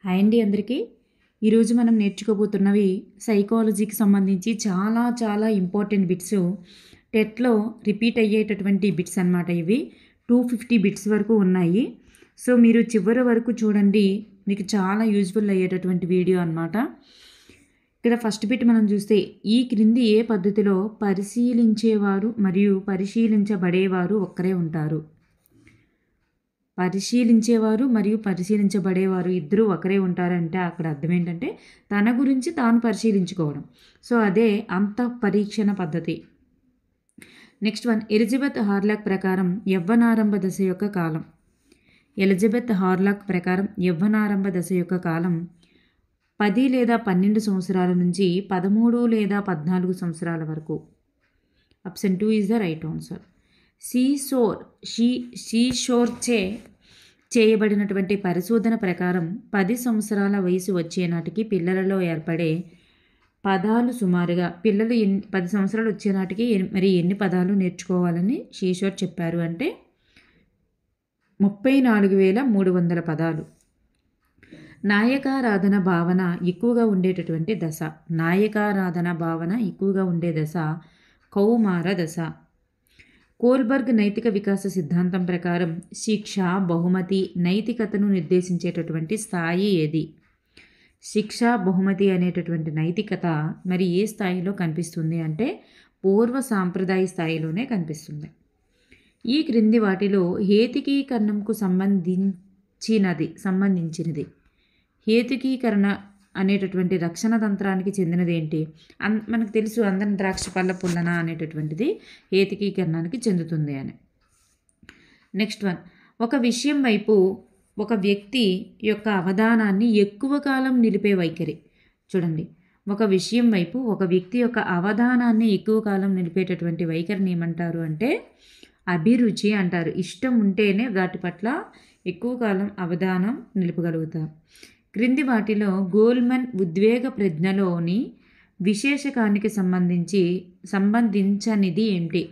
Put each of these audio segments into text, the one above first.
Hi అండి అందరికీ. ఈరోజు మనం నేర్చుకోబోతున్నవి సైకాలజీకి సంబంధించి చాలా చాలా ఇంపార్టెంట్ బిట్స్. టెట్లో రిపీట్ అయ్యేటటువంటి బిట్స్ అన్నమాట ఇవి. 250 బిట్స్ వరకు ఉన్నాయి. సో మీరు చివరి వరకు చూడండి, మీకు చాలా యూజ్ఫుల్ అయ్యేటటువంటి వీడియో అన్నమాట. ఇక్కడ ఫస్ట్ బిట్ మనం చూస్తే, ఈ క్రింది ఏ పద్ధతిలో పరిశీలించేవారు మరియు పరిశీలించబడేవారు ఒక్కరే ఉంటారు? పరిశీలించేవారు మరియు పరిశీలించబడేవారు ఇద్దరూ ఒకరే ఉంటారంటే అక్కడ అర్థం ఏంటంటే తన గురించి తాను పరిశీలించుకోవడం. సో అదే అంతఃపరీక్షణ పద్ధతి. నెక్స్ట్ వన్, ఎలిజబెత్ హార్లాక్ ప్రకారం యవ్వనారంభ దశ యొక్క కాలం. ఎలిజబెత్ హార్లాక్ ప్రకారం యవ్వనారంభ దశ యొక్క కాలం 10 లేదా 12 సంవత్సరాల నుంచి 13 లేదా 14 సంవత్సరాల వరకు. Option 2 is the right answer. Seashore చేయబడినటువంటి పరిశోధన ప్రకారం 10 సంవత్సరాల వయసు వచ్చే నాటికి పిల్లలలో ఏర్పడే పదాలు సుమారుగా, పిల్లలు 10 సంవత్సరాలు వచ్చే నాటికి మరి ఎన్ని పదాలు నేర్చుకోవాలని షీషోర్ చెప్పారు అంటే 34,300 పదాలు. నాయకారాధన భావన ఎక్కువగా ఉండేటటువంటి దశ. నాయకారాధన భావన ఎక్కువగా ఉండే దశ కౌమార దశ. కోల్బర్గ్ నైతిక వికాస సిద్ధాంతం ప్రకారం శిక్ష, బహుమతి, నైతికతను నిర్దేశించేటటువంటి స్థాయి ఏది? శిక్ష, బహుమతి అనేటటువంటి నైతికత మరి ఏ స్థాయిలో కనిపిస్తుంది అంటే పూర్వ సాంప్రదాయ స్థాయిలోనే కనిపిస్తుంది. ఈ క్రింది వాటిలో హేతుకీకరణకు సంబంధించినది హేతుకీకరణ అనేటటువంటి రక్షణ తంత్రానికి చెందినది ఏంటి? మనకు తెలుసు, అందరం ద్రాక్ష పళ్ళ పుల్లన అనేటటువంటిది హేతుకీకరణానికి చెందుతుంది అని. నెక్స్ట్ వన్, ఒక విషయం వైపు ఒక వ్యక్తి యొక్క అవధానాన్ని ఎక్కువ కాలం నిలిపే వైఖరి. చూడండి, ఒక విషయం వైపు ఒక వ్యక్తి యొక్క అవధానాన్ని ఎక్కువ కాలం నిలిపేటటువంటి వైఖరిని ఏమంటారు అంటే అభిరుచి అంటారు. ఇష్టం ఉంటేనే వాటి పట్ల ఎక్కువ కాలం అవధానం నిలుపగలుగుతారు. క్రింది వాటిలో గోల్మన్ ఉద్వేగ ప్రజ్ఞలోని విశేషకానికి సంబంధించనిది ఏమిటి?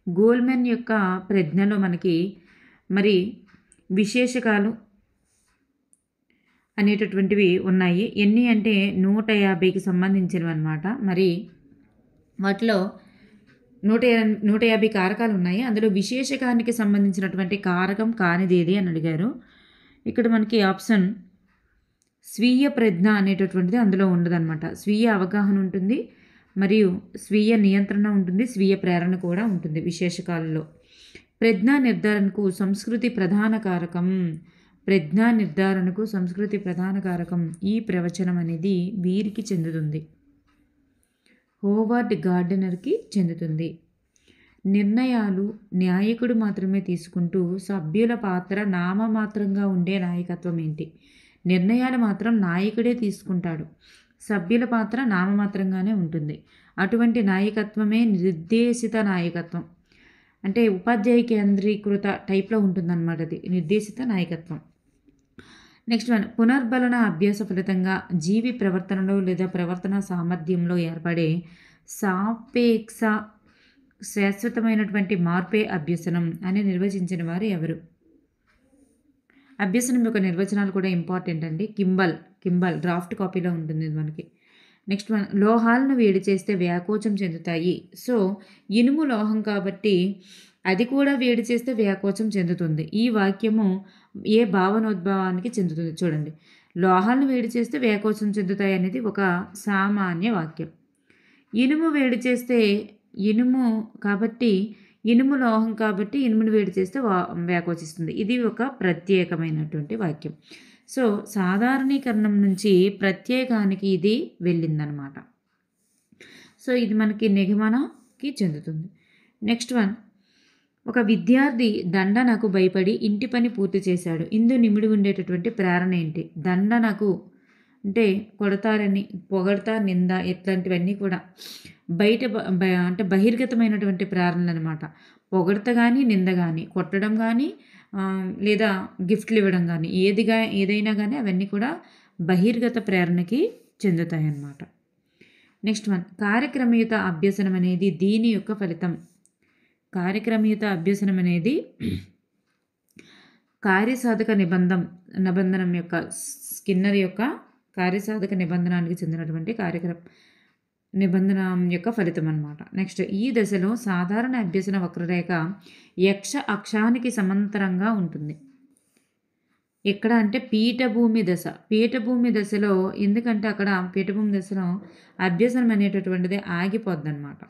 గోల్మన్ యొక్క ప్రజ్ఞలో మనకి మరి విశేషకాలు అనేటటువంటివి ఉన్నాయి. ఎన్ని అంటే 150కి సంబంధించినవి అన్నమాట. మరి వాటిలో 150 కారకాలు ఉన్నాయి. అందులో విశేషకానికి సంబంధించినటువంటి కారకం కానిదేది అని అడిగారు. ఇక్కడ మనకి ఆప్షన్ స్వీయ ప్రజ్ఞ అనేటటువంటిది అందులో ఉండదన్నమాట. స్వీయ అవగాహన ఉంటుంది, మరియు స్వీయ నియంత్రణ ఉంటుంది, స్వీయ ప్రేరణ కూడా ఉంటుంది విశేషకాలలో. ప్రజ్ఞా నిర్ధారణకు సంస్కృతి ప్రధాన కారకం. ప్రజ్ఞా నిర్ధారణకు సంస్కృతి ప్రధాన కారకం. ఈ ప్రవచనం అనేది వీరికి చెందుతుంది, హోవార్డ్ గార్డెనర్కి చెందుతుంది. నిర్ణయాలు నాయకుడు మాత్రమే తీసుకుంటూ సభ్యుల పాత్ర నామమాత్రంగా ఉండే నాయకత్వం ఏంటి? నిర్ణయాలు మాత్రం నాయకుడే తీసుకుంటాడు, సభ్యుల పాత్ర నామమాత్రంగానే ఉంటుంది. అటువంటి నాయకత్వమే నిర్దేశిత నాయకత్వం. అంటే ఉపాధ్యాయ కేంద్రీకృత టైప్లో ఉంటుందన్నమాట అది నిర్దేశిత నాయకత్వం. నెక్స్ట్ వన్, పునర్బలన అభ్యాస ఫలితంగా జీవి ప్రవర్తనలో లేదా ప్రవర్తన సామర్థ్యంలో ఏర్పడే సాపేక్ష శాశ్వతమైనటువంటి మార్పే అభ్యసనం అని నిర్వచించిన వారు ఎవరు? అభ్యసనం యొక్క నిర్వచనాలు కూడా ఇంపార్టెంట్ అండి. కింబల్ డ్రాఫ్ట్ కాపీలో ఉంటుంది ఇది మనకి. నెక్స్ట్ వన్, లోహాలను వేడి చేస్తే వ్యాకోచం చెందుతాయి. సో ఇనుము లోహం కాబట్టి అది కూడా వేడి చేస్తే వ్యాకోచం చెందుతుంది. ఈ వాక్యము ఏ భావనోద్భవానికి చెందుతుంది? చూడండి, లోహాలను వేడి చేస్తే వ్యాకోచం చెందుతాయి అనేది ఒక సామాన్య వాక్యం. ఇనుము వేడి చేస్తే ఇనుము లోహం కాబట్టి ఇనుమును వేడి చేస్తే వ్యాకోచిస్తుంది. ఇది ఒక ప్రత్యేకమైనటువంటి వాక్యం. సో సాధారణీకరణం నుంచి ప్రత్యేకానికి ఇది వెళ్ళిందనమాట. సో ఇది మనకి నిగమనకి చెందుతుంది. నెక్స్ట్ వన్, ఒక విద్యార్థి దండనకు భయపడి ఇంటి పని పూర్తి చేశాడు. ఇందు నిమిడి ఉండేటటువంటి ప్రేరణ ఏంటి? దండనకు అంటే కొడతారని, పొగడతా, నింద ఇట్లాంటివన్నీ కూడా అంటే బహిర్గతమైనటువంటి ప్రేరణలు అనమాట. పొగడత కానీ, నింద కానీ, కొట్టడం కానీ, లేదా గిఫ్ట్లు ఇవ్వడం కానీ, ఏదైనా కానీ అవన్నీ కూడా బహిర్గత ప్రేరణకి చెందుతాయి అన్నమాట. నెక్స్ట్ వన్, కార్యక్రమయుత అభ్యసనం అనేది దీని యొక్క ఫలితం. కార్యక్రమయుత అభ్యసనం అనేది కార్యసాధక నిబంధం నిబంధనం యొక్క స్కిన్నర్ యొక్క కార్యసాధక నిబంధనానికి చెందినటువంటి నిబంధన యొక్క ఫలితం అన్నమాట. నెక్స్ట్, ఈ దశలో సాధారణ అభ్యసన వక్రరేఖ యక్ష అక్షానికి సమాంతరంగా ఉంటుంది. ఎక్కడ అంటే పీఠభూమి దశ. పీఠభూమి దశలో, ఎందుకంటే అక్కడ పీఠభూమి దశలో అభ్యసనం అనేటటువంటిది ఆగిపోద్ది అనమాట.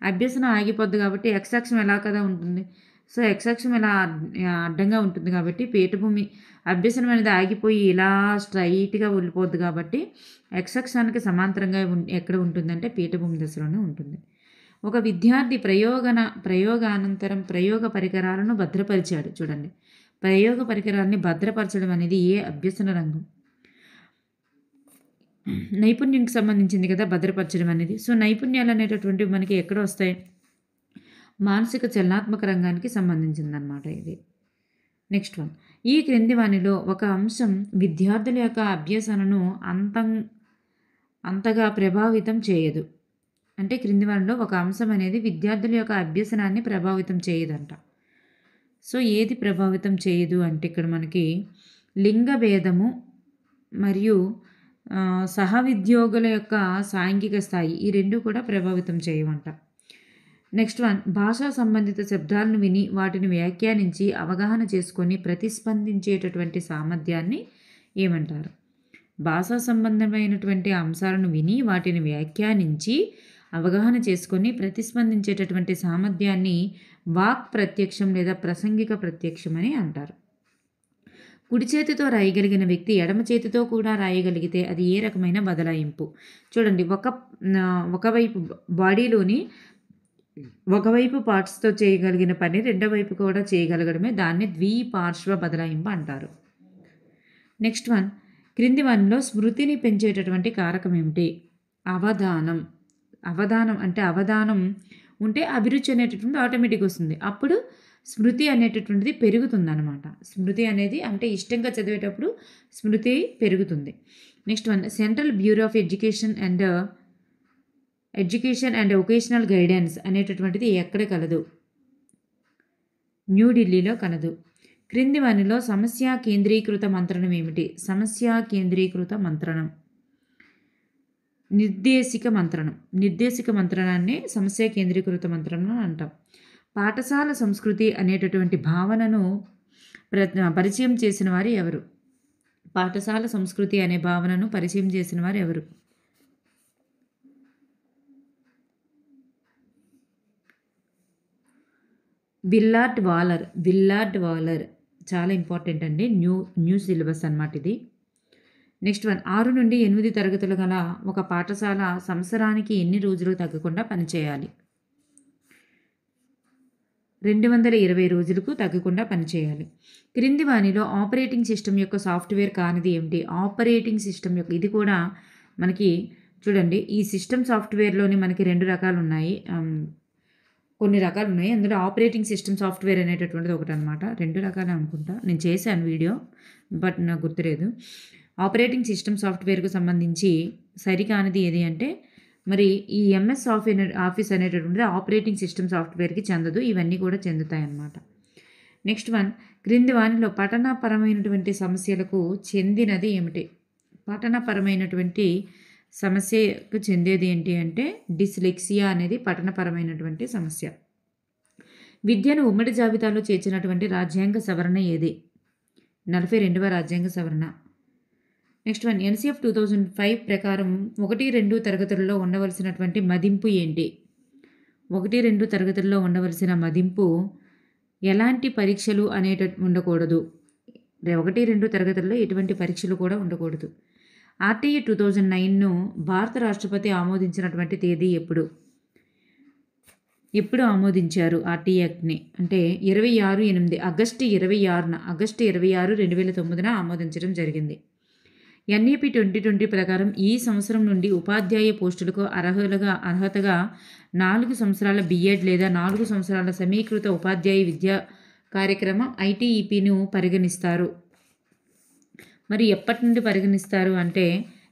అభ్యసనం ఆగిపోద్ది కాబట్టి ఎక్స్ అక్షం ఎలా కదా ఉంటుంది. సో ఎక్స్ అక్షం ఇలా అడ్డంగా ఉంటుంది కాబట్టి పీఠభూమి అభ్యసనం అనేది ఆగిపోయి ఇలా స్ట్రైట్గా వెళ్ళిపోద్ది కాబట్టి ఎక్స్ అక్షానికి సమాంతరంగా ఎక్కడ ఉంటుందంటే పీఠభూమి దశలోనే ఉంటుంది. ఒక విద్యార్థి ప్రయోగానంతరం ప్రయోగ పరికరాలను భద్రపరిచాడు. చూడండి, ప్రయోగ పరికరాలని భద్రపరచడం అనేది ఏ అభ్యసన రంగం? నైపుణ్యంకి సంబంధించింది కదా భద్రపరచడం అనేది. సో నైపుణ్యాలు అనేటటువంటివి మనకి ఎక్కడ వస్తాయి? మానసిక చలనాత్మక రంగానికి సంబంధించిందనమాట ఇది. నెక్స్ట్ వన్, ఈ క్రింది వానిలో ఒక అంశం విద్యార్థుల యొక్క అభ్యసనను అంతగా ప్రభావితం చేయదు. అంటే క్రింది వానిలో ఒక అంశం అనేది విద్యార్థుల యొక్క అభ్యసనాన్ని ప్రభావితం చేయదంట. సో ఏది ప్రభావితం చేయదు అంటే ఇక్కడ మనకి లింగ భేదము మరియు సహవిద్యోగుల యొక్క సాంఘిక స్థాయి, ఈ రెండు కూడా ప్రభావితం చేయవంట. నెక్స్ట్ వన్, భాషా సంబంధిత శబ్దాలను విని వాటిని వ్యాఖ్యానించి అవగాహన చేసుకొని ప్రతిస్పందించేటటువంటి సామర్థ్యాన్ని ఏమంటారు? భాషా సంబంధమైనటువంటి అంశాలను విని వాటిని వ్యాఖ్యానించి అవగాహన చేసుకొని ప్రతిస్పందించేటటువంటి సామర్థ్యాన్ని వాక్ ప్రత్యక్షం లేదా ప్రసంగిక ప్రత్యక్షం అని అంటారు. కుడి చేతితో రాయగలిగిన వ్యక్తి ఎడమ చేతితో కూడా రాయగలిగితే అది ఏ రకమైన బదలాయింపు? చూడండి, ఒకవైపు బాడీలోని ఒకవైపు పార్ట్స్తో చేయగలిగిన పని రెండో వైపు కూడా చేయగలగడమే దాన్ని ద్విపార్శ్వ బదలాయింపు అంటారు. నెక్స్ట్ వన్, క్రింది వన్లో స్మృతిని పెంచేటటువంటి కారకం ఏమిటి? అవధానం. అవధానం ఉంటే అభిరుచి అనేటటువంటి ఆటోమేటిక్గా వస్తుంది. అప్పుడు స్మృతి అనేటటువంటిది పెరుగుతుంది అనమాట. స్మృతి అనేది అంటే ఇష్టంగా చదివేటప్పుడు స్మృతి పెరుగుతుంది. Next one, central bureau of education and vocational guidance అనేటటువంటిది ఎక్కడ కలదు? న్యూఢిల్లీలో కలదు. క్రింది వానిలో సమస్య కేంద్రీకృత మంత్రణం ఏమిటి? సమస్య కేంద్రీకృత మంత్రణం నిర్దేశిక మంత్రణాన్ని సమస్య కేంద్రీకృత మంత్రణం అంటాం. పాఠశాల సంస్కృతి అనేటటువంటి భావనను పరిచయం చేసిన వారు ఎవరు? పాఠశాల సంస్కృతి అనే భావనను పరిచయం చేసిన వారు ఎవరు? విల్లార్డ్ వాలర్ చాలా ఇంపార్టెంట్ అండి. న్యూ సిలబస్ అన్నమాట ఇది. నెక్స్ట్ వన్, 6 నుండి 8 తరగతులు గల ఒక పాఠశాల సంవత్సరానికి ఎన్ని రోజులు తగ్గకుండా పనిచేయాలి? 220 రోజులకు తగ్గకుండా పనిచేయాలి. క్రింది వానిలో ఆపరేటింగ్ సిస్టమ్ యొక్క సాఫ్ట్వేర్ కానిది ఏమిటి? ఆపరేటింగ్ సిస్టమ్ యొక్క, ఇది కూడా మనకి చూడండి, ఈ సిస్టమ్ సాఫ్ట్వేర్లోని మనకి 2 రకాలు ఉన్నాయి. కొన్ని రకాలు ఉన్నాయి. అందులో ఆపరేటింగ్ సిస్టమ్ సాఫ్ట్వేర్ అనేటటువంటిది ఒకటి అనమాట. 2 రకాలు అనుకుంటా, నేను చేశాను వీడియో బట్ నాకు గుర్తులేదు. ఆపరేటింగ్ సిస్టమ్ సాఫ్ట్వేర్కు సంబంధించి సరికానిది ఏది అంటే మరి ఈ ఎంఎస్ ఆఫీస్ అనేటటువంటిది ఆపరేటింగ్ సిస్టమ్ సాఫ్ట్వేర్కి చెందదు. ఇవన్నీ కూడా చెందుతాయి అన్నమాట. నెక్స్ట్ వన్, క్రింది వానిలో పఠనపరమైనటువంటి సమస్యలకు చెందినది ఏమిటి? పఠనపరమైనటువంటి సమస్యకు చెందేది ఏంటి అంటే డిస్లెక్సియా అనేది పఠనపరమైనటువంటి సమస్య. విద్యను ఉమ్మడి జాబితాలో చేర్చినటువంటి రాజ్యాంగ సవరణ ఏది? 42వ రాజ్యాంగ సవరణ. నెక్స్ట్ వన్, ఎన్సిఎఫ్ 2005 ప్రకారం 1-2 తరగతుల్లో ఉండవలసినటువంటి మదింపు ఏంటి? 1-2 తరగతుల్లో ఉండవలసిన మదింపు ఎలాంటి పరీక్షలు ఉండకూడదు. 1-2 తరగతుల్లో ఎటువంటి పరీక్షలు కూడా ఉండకూడదు. ఆర్టీఏ 2009ను భారత రాష్ట్రపతి ఆమోదించినటువంటి తేదీ ఎప్పుడు ఆమోదించారు ఆర్టీఏ యాక్ట్ని అంటే 26/8 ఆగస్టు 26, 2009 ఆమోదించడం జరిగింది. ఎన్ఈపీ 2020 ప్రకారం ఈ సంవత్సరం నుండి ఉపాధ్యాయ పోస్టులకు అర్హతగా 4 సంవత్సరాల బిఎడ్ లేదా 4 సంవత్సరాల సమీకృత ఉపాధ్యాయ విద్యా కార్యక్రమం ఐటీఈపీను పరిగణిస్తారు. మరి ఎప్పటి నుండి పరిగణిస్తారు అంటే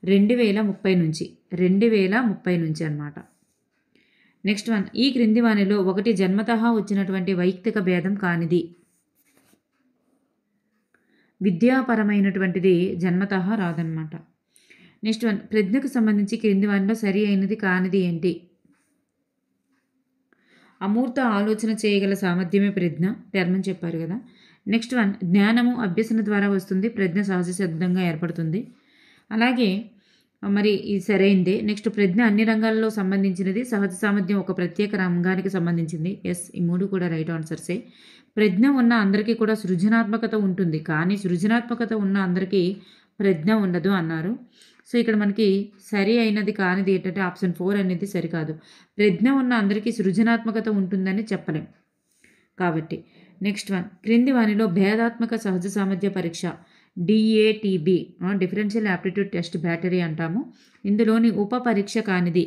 2030 నుంచి అన్నమాట. నెక్స్ట్ వన్, ఈ క్రింది వానిలో ఒకటి జన్మతః వచ్చినటువంటి వైయక్తిక భేదం కానిది. విద్యాపరమైనటువంటిది జన్మతః రాదనమాట. నెక్స్ట్ వన్, ప్రజ్ఞకు సంబంధించి క్రింది వానిలో సరి అయినది కానిది ఏంటి? అమూర్త ఆలోచన చేయగల సామర్థ్యమే ప్రజ్ఞ, టర్మ్ అని చెప్పారు కదా. నెక్స్ట్ వన్, జ్ఞానము అభ్యసన ద్వారా వస్తుంది, ప్రజ్ఞ సహజ సిద్ధంగా ఏర్పడుతుంది. అలాగే మరి ఇది సరైందే. నెక్స్ట్, ప్రజ్ఞ అన్ని రంగాల్లో సంబంధించినది, సహజ సామర్థ్యం ఒక ప్రత్యేక రంగానికి సంబంధించింది. ఎస్, ఈ మూడు కూడా రైట్ ఆన్సర్సే. ప్రజ్ఞ ఉన్న అందరికీ కూడా సృజనాత్మకత ఉంటుంది, కానీ సృజనాత్మకత ఉన్న అందరికీ ప్రజ్ఞ ఉండదు అన్నారు. సో ఇక్కడ మనకి సరి అయినది కానిది ఏంటంటే ఆప్షన్ 4 అనేది సరికాదు. ప్రజ్ఞ ఉన్న అందరికీ సృజనాత్మకత ఉంటుందని చెప్పలేం కాబట్టి. నెక్స్ట్ వన్, క్రింది వానిలో భేదాత్మక సహజ సామర్థ్య పరీక్ష డిఏటిబి, డిఫరెన్షియల్ యాప్టిట్యూడ్ టెస్ట్ బ్యాటరీ అంటాము. ఇందులోని ఉప పరీక్ష కానిది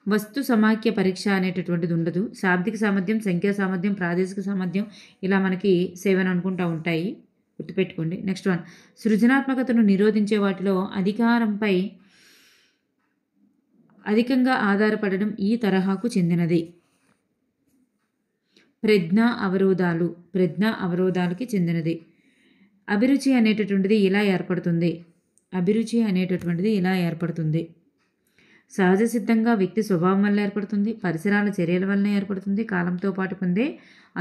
వస్తు సమాఖ్య పరీక్ష అనేటటువంటిది ఉండదు. శాబ్దిక సామర్థ్యం, సంఖ్యా సామర్థ్యం, ప్రాదేశిక సామర్థ్యం ఇలా మనకి 7 అనుకుంటా ఉంటాయి, గుర్తుపెట్టుకోండి. నెక్స్ట్ వన్, సృజనాత్మకతను నిరోధించే వాటిలో అధికారంపై అధికంగా ఆధారపడడం ఈ తరహాకు చెందినది. ప్రజ్ఞ అవరోధాలకి చెందినది. అభిరుచి అనేటటువంటిది ఇలా ఏర్పడుతుంది. సహజ సిద్ధంగా వ్యక్తి స్వభావం వల్ల ఏర్పడుతుంది, పరిసరాల చర్యల వలన ఏర్పడుతుంది, కాలంతో పాటు పొందే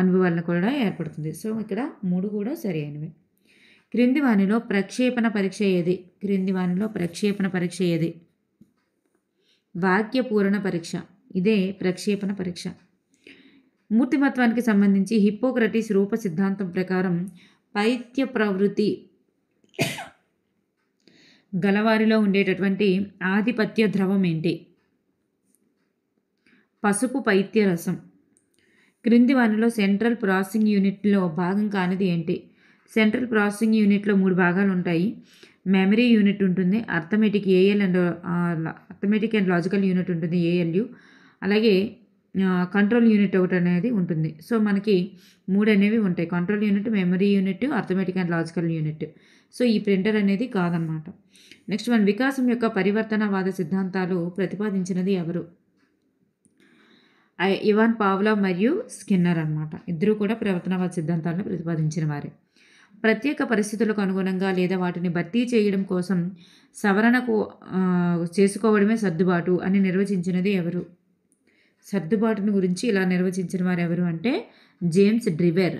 అనుభవం వలన కూడా ఏర్పడుతుంది. సో ఇక్కడ 3 కూడా సరి అయినవి. క్రింది వానిలో ప్రక్షేపణ పరీక్ష ఏది? వాక్య పూరణ పరీక్ష, ఇదే ప్రక్షేపణ పరీక్ష. మూర్తిమత్వానికి సంబంధించి హిప్పోక్రటీస్ రూప సిద్ధాంతం ప్రకారం పైత్య ప్రవృత్తి గలవారిలో ఉండేటటువంటి ఆధిపత్య ద్రవం ఏంటి? పసుపు పైత్య రసం. క్రింది వానిలో సెంట్రల్ ప్రాసెసింగ్ యూనిట్లో భాగం కానిది ఏంటి? సెంట్రల్ ప్రాసెసింగ్ యూనిట్లో 3 భాగాలు ఉంటాయి. మెమరీ యూనిట్ ఉంటుంది, అర్థమెటిక్ అండ్ లాజికల్ యూనిట్ ఉంటుంది ALU, అలాగే కంట్రోల్ యూనిట్ ఒకటి అనేది ఉంటుంది. సో మనకి 3 అనేవి ఉంటాయి, control unit, memory unit, arithmetic and logical unit. So ఈ ప్రింటర్ అనేది కాదనమాట. నెక్స్ట్ వన్, వికాసం యొక్క పరివర్తనవాద సిద్ధాంతాలు ప్రతిపాదించినది ఎవరు? ఇవాన్ పావ్లావ్ మరియు స్కిన్నర్ అనమాట. ఇద్దరు కూడా పరివర్తనవాద సిద్ధాంతాలను ప్రతిపాదించిన వారే. ప్రత్యేక పరిస్థితులకు అనుగుణంగా లేదా వాటిని భర్తీ చేయడం కోసం సవరణకు చేసుకోవడమే సర్దుబాటు అని నిర్వచించినది ఎవరు? సర్దుబాటును గురించి ఇలా నిర్వచించిన వారు ఎవరు అంటే జేమ్స్ డ్రివెర్.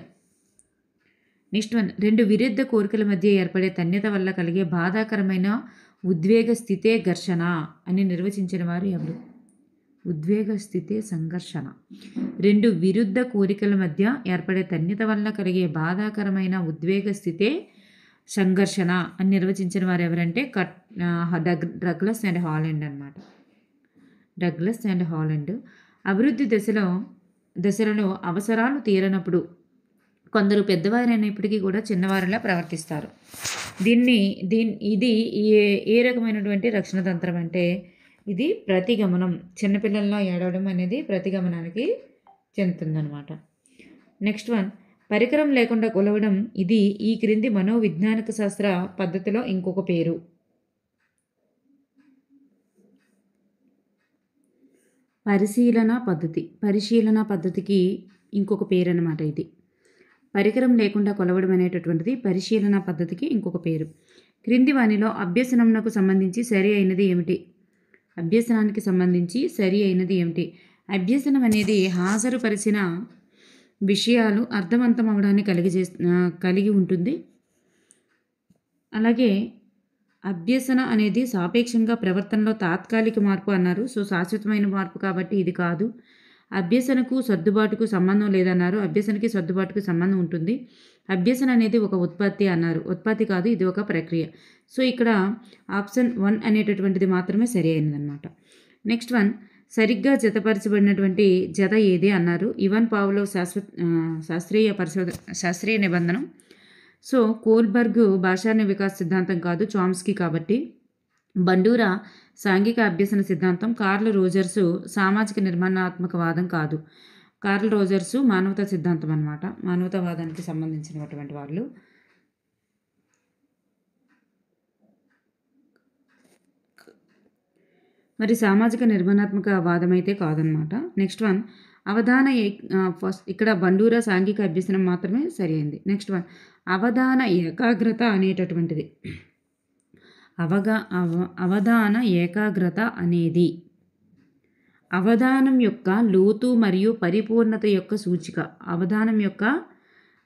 నెక్స్ట్ వన్, 2 విరుద్ధ కోరికల మధ్య ఏర్పడే తన్యత వల్ల కలిగే బాధాకరమైన ఉద్వేగ స్థితే ఘర్షణ అని నిర్వచించిన వారు ఎవరు? ఉద్వేగ స్థితే సంఘర్షణ. 2 విరుద్ధ కోరికల మధ్య ఏర్పడే తన్యత వల్ల కలిగే బాధాకరమైన ఉద్వేగ స్థితే సంఘర్షణ అని నిర్వచించిన వారు ఎవరంటే డగ్లస్ అండ్ హాలండ్ అనమాట. Douglas and Holland. అభివృద్ధి దశలలో అవసరాలు తీరనప్పుడు కొందరు పెద్దవారైనప్పటికీ కూడా చిన్నవారిలా ప్రవర్తిస్తారు. ఇది ఏ రకమైనటువంటి రక్షణ తంత్రం అంటే ఇది ప్రతిగమనం. చిన్నపిల్లల్లో ఏడవడం అనేది ప్రతిగమనానికి చెందుతుందన్నమాట. నెక్స్ట్ వన్, పరికరం లేకుండా కొలవడం ఇది ఈ క్రింది మనోవిజ్ఞానిక శాస్త్ర పద్ధతిలో ఇంకొక పేరు. పరిశీలన పద్ధతికి ఇంకొక పేరు అన్నమాట. ఇది పరికరం లేకుండా కొలవడం అనేటటువంటిది పరిశీలన పద్ధతికి ఇంకొక పేరు. క్రింది వానిలో అభ్యసనంకు సంబంధించి సరి అయినది ఏమిటి? అభ్యసనం అనేది హాజరుపరిచిన విషయాలు అర్థవంతం అవడాన్ని కలిగి ఉంటుంది. అలాగే అభ్యసన అనేది సాపేక్షంగా ప్రవర్తనలో తాత్కాలిక మార్పు అన్నారు. సో శాశ్వతమైన మార్పు కాబట్టి ఇది కాదు. అభ్యసనకు సర్దుబాటుకు సంబంధం లేదన్నారు. అభ్యసనకి సర్దుబాటుకు సంబంధం ఉంటుంది. అభ్యసన అనేది ఒక ఉత్పత్తి అన్నారు. ఉత్పత్తి కాదు, ఇది ఒక ప్రక్రియ. సో ఇక్కడ ఆప్షన్ 1 అనేటటువంటిది మాత్రమే సరి అయినదన్నమాట. నెక్స్ట్ వన్, సరిగ్గా జతపరచబడినటువంటి జత ఏది అన్నారు. ఇవాన్ పావ్లోవ్ శాస్త్రీయ నిబంధనం. సో కోల్బర్గ్ భాషా వికాస సిద్ధాంతం కాదు, చామ్స్కీ కాబట్టి. బండూరా సాంఘిక అభ్యసన సిద్ధాంతం. కార్ల్ రోజర్సు సామాజిక నిర్మాణాత్మకవాదం కాదు. కార్ల్ రోజర్సు మానవతా సిద్ధాంతం అన్నమాట, మానవతావాదానికి సంబంధించినటువంటి వాళ్ళు. మరి సామాజిక నిర్మాణాత్మక వాదం అయితే కాదనమాట. నెక్స్ట్ వన్, ఫస్ట్ ఇక్కడ బండూరా సాంఘిక అభ్యసనం మాత్రమే సరి అయింది. నెక్స్ట్ వన్ అవధాన ఏకాగ్రత అనేటటువంటిది. అవధాన ఏకాగ్రత అనేది అవధానం యొక్క లోతు మరియు పరిపూర్ణత యొక్క సూచిక. అవధానం యొక్క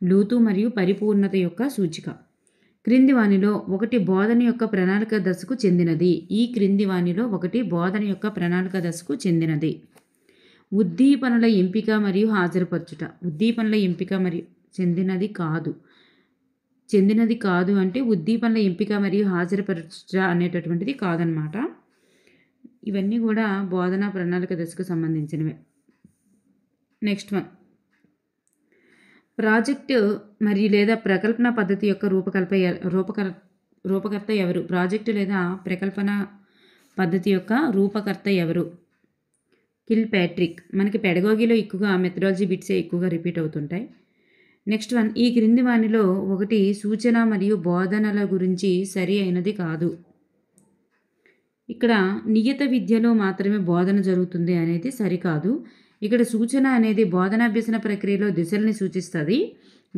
లోతు మరియు పరిపూర్ణత యొక్క సూచిక. క్రింది వానిలో ఒకటి బోధన యొక్క ప్రణాళిక దశకు చెందినది. ఈ క్రింది వానిలో ఒకటి బోధన యొక్క ప్రణాళిక దశకు చెందినది. ఉద్దీపనల ఎంపిక మరియు హాజరుపరచుట. ఉద్దీపనల ఎంపిక మరియు చెందినది కాదు అంటే ఉద్దీపనల ఎంపిక మరియు హాజరుపరచుట అనేటటువంటిది కాదనమాట. ఇవన్నీ కూడా బోధన ప్రణాళిక దశకు సంబంధించినవే. నెక్స్ట్ వన్ ప్రాజెక్టు మరియు లేదా ప్రకల్పన పద్ధతి యొక్క రూపకర్త ఎవరు? ప్రాజెక్టు లేదా ప్రకల్పన పద్ధతి యొక్క రూపకర్త ఎవరు? Kill Patrick. మనకి పెడగాగిలో ఎక్కువగా మెథడాలజీ బిట్సే ఎక్కువగా రిపీట్ అవుతుంటాయి. నెక్స్ట్ వన్ ఈ క్రింది వానిలో ఒకటి సూచన మరియు బోధనల గురించి సరి అయినది కాదు. ఇక్కడ నియత విద్యలో మాత్రమే బోధన జరుగుతుంది అనేది సరికాదు. ఇక్కడ సూచన అనేది బోధనాభ్యసన ప్రక్రియలో దిశల్ని సూచిస్తుంది.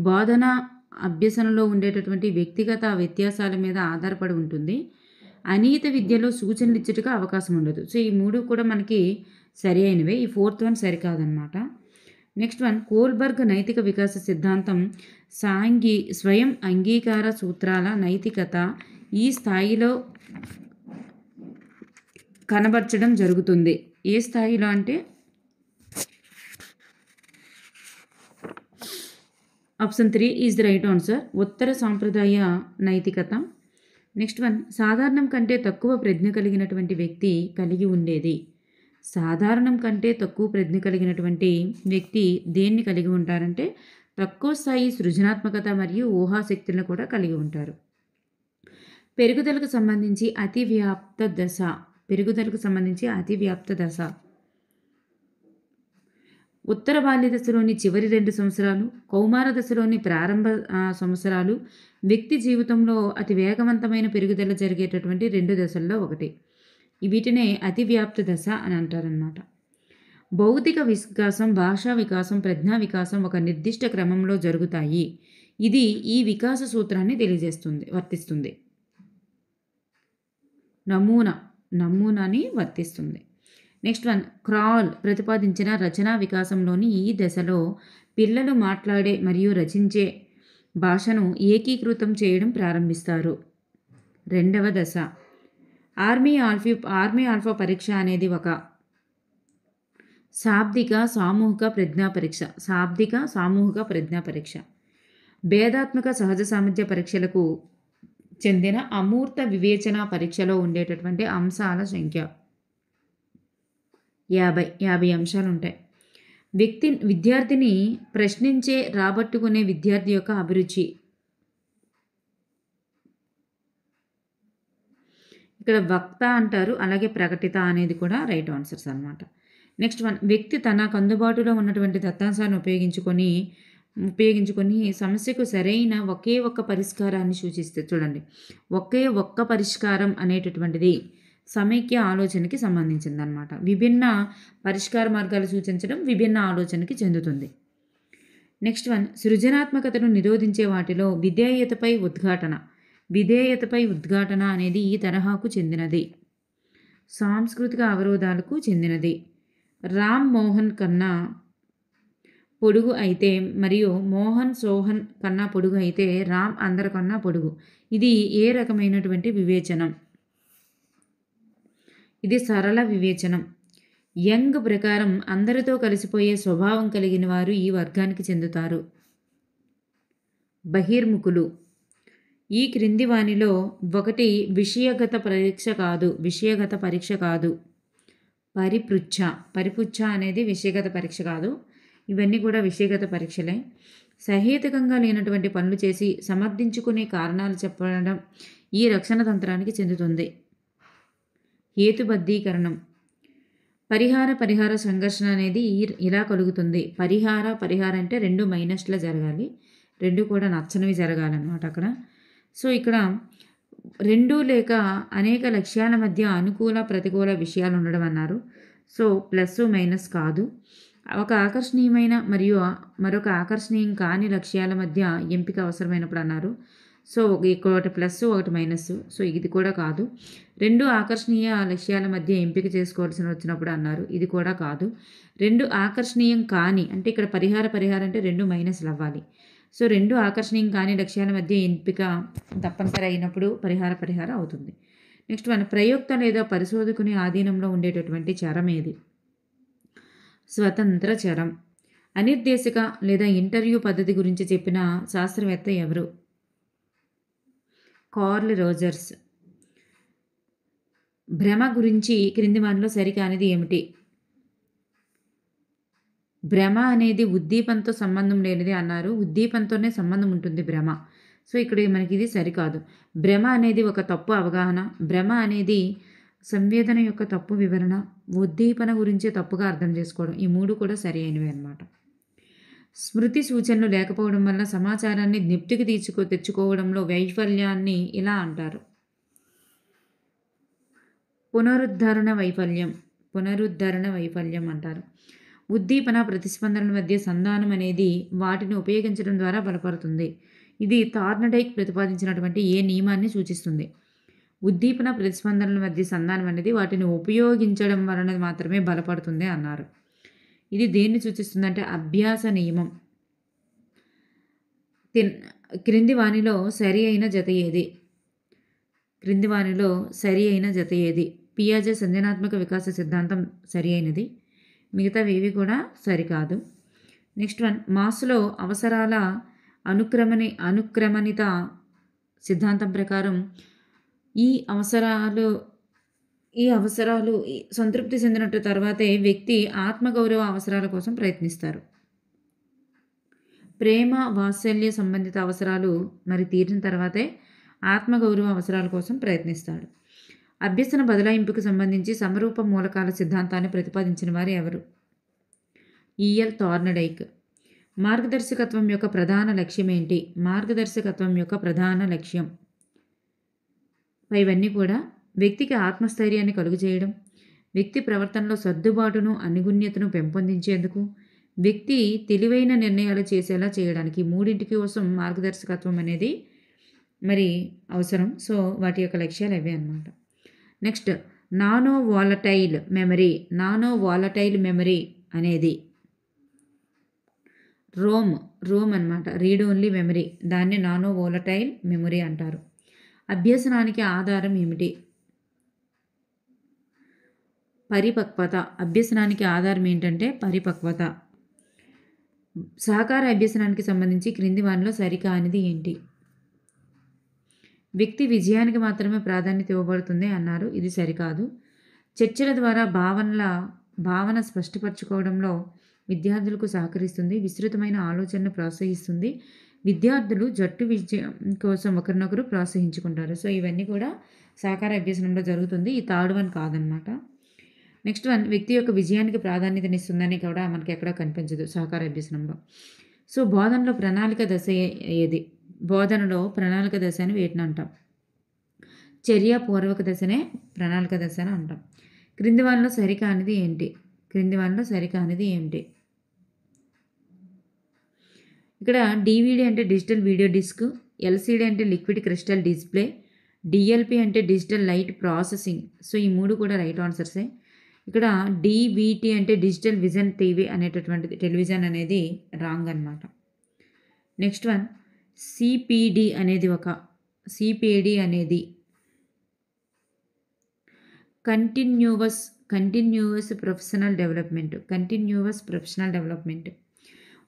బోధన అభ్యసనలో ఉండేటటువంటి వ్యక్తిగత వ్యత్యాసాల మీద ఆధారపడి ఉంటుంది. అనియత విద్యలో సూచనలు ఇచ్చేట్టుగా అవకాశం ఉండదు. సో ఈ మూడు కూడా మనకి సరి అయినవే. ఈ ఫోర్త్ వన్ సరికాదన్నమాట. నెక్స్ట్ వన్ కోల్బర్గ్ నైతిక వికాస సిద్ధాంతం స్వయం అంగీకార సూత్రాల నైతికత ఈ స్థాయిలో కనబరచడం జరుగుతుంది. ఏ స్థాయిలో అంటే option 3 is the right answer. ఉత్తర సాంప్రదాయ నైతికత. నెక్స్ట్ వన్ సాధారణం కంటే తక్కువ ప్రజ్ఞ కలిగినటువంటి వ్యక్తి కలిగి ఉండేది. సాధారణం కంటే తక్కువ ప్రజ్ఞ కలిగినటువంటి వ్యక్తి దేన్ని కలిగి ఉంటారంటే తక్కువ స్థాయి సృజనాత్మకత మరియు ఊహాశక్తులను కూడా కలిగి ఉంటారు. పెరుగుదలకు సంబంధించి అతివ్యాప్త దశ. ఉత్తర బాల్య దశలోని చివరి 2 సంవత్సరాలు, కౌమార దశలోని ప్రారంభ సంవత్సరాలు వ్యక్తి జీవితంలో అతి వేగవంతమైన పెరుగుదల జరిగేటటువంటి 2 దశల్లో ఒకటి. వీటినే అతివ్యాప్త దశ అని అంటారనమాట. భౌతిక వికాసం, భాషా వికాసం, ప్రజ్ఞా వికాసం ఒక నిర్దిష్ట క్రమంలో జరుగుతాయి. ఇది ఈ వికాస సూత్రాన్ని వర్తిస్తుంది. నమూనాని వర్తిస్తుంది. నెక్స్ట్ వన్ క్రాల్ ప్రతిపాదించిన రచనా వికాసంలోని ఈ దశలో పిల్లలు మాట్లాడే మరియు రచించే భాషను ఏకీకృతం చేయడం ప్రారంభిస్తారు. 2వ దశ ఆర్మీ ఆల్ఫా పరీక్ష అనేది ఒక శాబ్దిక సామూహిక ప్రజ్ఞా పరీక్ష. భేదాత్మక సహజ సామర్థ్య పరీక్షలకు చెందిన అమూర్త వివేచన పరీక్షలో ఉండేటటువంటి అంశాల సంఖ్య 50 అంశాలు ఉంటాయి. విద్యార్థిని ప్రశ్నించే రాబట్టుకునే విద్యార్థి యొక్క అభిరుచి. ఇక్కడ వక్త అంటారు, అలాగే ప్రకటిత అనేది కూడా రైట్ ఆన్సర్స్ అన్నమాట. నెక్స్ట్ వన్ వ్యక్తి తనకు అందుబాటులో ఉన్నటువంటి దత్తాంశాలను ఉపయోగించుకొని సమస్యకు సరైన ఒకే ఒక్క పరిష్కారాన్ని సూచిస్తే చూడండి, ఒకే ఒక్క పరిష్కారం అనేటటువంటిది సమైక్య ఆలోచనకి సంబంధించిందనమాట. విభిన్న పరిష్కార మార్గాలు సూచించడం విభిన్న ఆలోచనకి చెందుతుంది. నెక్స్ట్ వన్ సృజనాత్మకతను నిరోధించే వాటిలో విధేయతపై ఉద్ఘాటన అనేది ఈ తరహాకు చెందినది. సాంస్కృతిక అవరోధాలకు చెందినది. రామ్ మోహన్ కన్నా పొడుగు అయితే మరియు మోహన్ సోహన్ కన్నా పొడుగు అయితే రామ్ అందరికన్నా పొడుగు. ఇది ఏ రకమైనటువంటి వివేచనం? ఇది సరళ వివేచనం. యంగ్ ప్రకారం అందరితో కలిసిపోయే స్వభావం కలిగిన వారు ఈ వర్గానికి చెందుతారు. బహిర్ముఖులు. ఈ క్రింది వానిలో ఒకటి విషయగత పరీక్ష కాదు. పరిపృచ్ఛ అనేది విషయగత పరీక్ష కాదు. ఇవన్నీ కూడా విషయగత పరీక్షలే. సహేతుకంగా లేనటువంటి పనులు చేసి సమర్థించుకునే కారణాలు చెప్పడం ఈ రక్షణ తంత్రానికి చెందుతుంది. హేతుబద్ధీకరణం. పరిహార సంఘర్షణ అనేది ఇలా కలుగుతుంది. పరిహార అంటే 2 మైనస్లా జరగాలి, 2 కూడా నచ్చనివి జరగాలన్నమాట అక్కడ. సో ఇక్కడ 2 లేక అనేక లక్ష్యాల మధ్య అనుకూల ప్రతికూల విషయాలు ఉండడం అన్నారు. సో ప్లస్ మైనస్ కాదు. ఒక ఆకర్షణీయమైన మరియు మరొక ఆకర్షణీయం కాని లక్ష్యాల మధ్య ఎంపిక అవసరమైనప్పుడు అన్నారు. సో ఒకటి ప్లస్ ఒకటి మైనస్. సో ఇది కూడా కాదు. 2 ఆకర్షణీయ లక్ష్యాల మధ్య ఎంపిక చేసుకోవాల్సి వచ్చినప్పుడు అన్నారు. ఇది కూడా కాదు. 2 ఆకర్షణీయం కాని అంటే ఇక్కడ పరిహారం అంటే 2 మైనస్లు అవ్వాలి. సో 2 ఆకర్షణీయం కాని లక్ష్యాల మధ్య ఎంపిక తప్పనిసరి అయినప్పుడు పరిహారం అవుతుంది. నెక్స్ట్ వన్, ప్రయోక్త లేదా పరిశోధకుని ఆధీనంలో ఉండేటటువంటి చరం ఏది? స్వతంత్ర చరం. అనిర్దేశక లేదా ఇంటర్వ్యూ పద్ధతి గురించి చెప్పిన శాస్త్రవేత్త ఎవరు? Curl Rogers. భ్రమ గురించి క్రింది వానిలో సరికానిది ఏమిటి? భ్రమ అనేది ఉద్దీపనతో సంబంధం లేనిది అన్నారు. ఉద్దీపనతోనే సంబంధం ఉంటుంది భ్రమ. సో ఇక్కడ మనకి ఇది సరికాదు. భ్రమ అనేది ఒక తప్పు అవగాహన, భ్రమ అనేది సంవేదన యొక్క తప్పు వివరణ, ఉద్దీపన గురించి తప్పుగా అర్థం చేసుకోవడం, ఈ 3 కూడా సరి అయినవి అన్నమాట. స్మృతి సూచనలు లేకపోవడం వల్ల సమాచారాన్ని జ్ఞప్తికి తెచ్చుకోవడంలో వైఫల్యాన్ని ఇలా అంటారు. పునరుద్ధరణ వైఫల్యం అంటారు. ఉద్దీపన ప్రతిస్పందనల మధ్య సంధానం అనేది వాటిని ఉపయోగించడం ద్వారా బలపడుతుంది. ఇది థార్నడైక్ ప్రతిపాదించినటువంటి ఏ నియమాన్ని సూచిస్తుంది? ఉద్దీపన ప్రతిస్పందనల మధ్య సంధానం అనేది వాటిని ఉపయోగించడం వలన మాత్రమే బలపడుతుంది అన్నారు. ఇది దేన్ని సూచిస్తుందంటే అభ్యాస నియమం. క్రింది వానిలో సరి అయిన జత ఏది? పియాజే సంజ్ఞానాత్మక వికాస సిద్ధాంతం సరి అయినది. మిగతావి కూడా సరికాదు. నెక్స్ట్ వన్, మాస్లో అవసరాల అనుక్రమణిత సిద్ధాంతం ప్రకారం ఈ అవసరాలు సంతృప్తి చెందినట్టు తర్వాతే వ్యక్తి ఆత్మగౌరవ అవసరాల కోసం ప్రయత్నిస్తారు. ప్రేమ వాత్సల్య సంబంధిత అవసరాలు మరి తీరిన తర్వాతే ఆత్మగౌరవ అవసరాల కోసం ప్రయత్నిస్తాడు. అభ్యసన బదలాయింపుకు సంబంధించి సమరూప మూలకాల సిద్ధాంతాన్ని ప్రతిపాదించిన వారు ఎవరు? ఈఎల్ థార్నడైక్. మార్గదర్శకత్వం యొక్క ప్రధాన లక్ష్యం ఏంటి? ఇవన్నీ కూడా వ్యక్తికి ఆత్మస్థైర్యాన్ని కలుగజేయడం, వ్యక్తి ప్రవర్తనలో సర్దుబాటును అనుగుణ్యతను పెంపొందించేందుకు, వ్యక్తి తెలివైన నిర్ణయాలు చేసేలా చేయడానికి, 3 కోసం మార్గదర్శకత్వం అనేది మరి అవసరం. సో వాటి యొక్క లక్ష్యాలు అవే అన్నమాట. నెక్స్ట్, నానో వాలటైల్ మెమరీ అనేది రోమ్ అన్నమాట. రీడ్ ఓన్లీ మెమరీ, దాన్ని నానో వాలటైల్ మెమరీ అంటారు. అభ్యసనానికి ఆధారం ఏమిటి? పరిపక్వత. అభ్యసనానికి ఆధారం ఏంటంటే పరిపక్వత. సహకార అభ్యసనానికి సంబంధించి క్రింది వానిలో సరికానిది ఏంటి? వ్యక్తి విజయానికి మాత్రమే ప్రాధాన్యత ఇవ్వబడుతుంది అన్నారు. ఇది సరికాదు. చర్చల ద్వారా భావన స్పష్టపరచుకోవడంలో విద్యార్థులకు సహకరిస్తుంది. విస్తృతమైన ఆలోచనను ప్రోత్సహిస్తుంది. విద్యార్థులు జట్టు విజయం కోసం ఒకరినొకరు ప్రోత్సహించుకుంటారు. సో ఇవన్నీ కూడా సహకార అభ్యసనంలో జరుగుతుంది. ఈ థర్డ్ వన్ కాదనమాట. నెక్స్ట్ వన్, వ్యక్తి యొక్క విజయానికి ప్రాధాన్యతనిస్తుందని కూడా మనకి ఎక్కడ కనిపించదు సహకార అభ్యసనంలో. సో బోధనలో ప్రణాళిక దశ ఏది? బోధనలో ప్రణాళిక దశ అని వేటిని అంటాం? చర్యాపూర్వక దశనే ప్రణాళిక దశ అని అంటాం. క్రింది వానిలో సరికానిది ఏంటి? ఇక్కడ డివిడి అంటే డిజిటల్ వీడియో డిస్క్, ఎల్సిడి అంటే లిక్విడ్ క్రిస్టల్ డిస్ప్లే, డిఎల్పి అంటే డిజిటల్ లైట్ ప్రాసెసింగ్. సో ఈ 3 కూడా రైట్ ఆన్సర్సే. ఇక్కడ డివిటి అంటే డిజిటల్ విజన్ టీవీ అనేటటువంటి టెలివిజన్ అనేది రాంగ్ అనమాట. నెక్స్ట్ వన్, సిపిడి అనేది కంటిన్యూవస్ ప్రొఫెషనల్ డెవలప్మెంట్.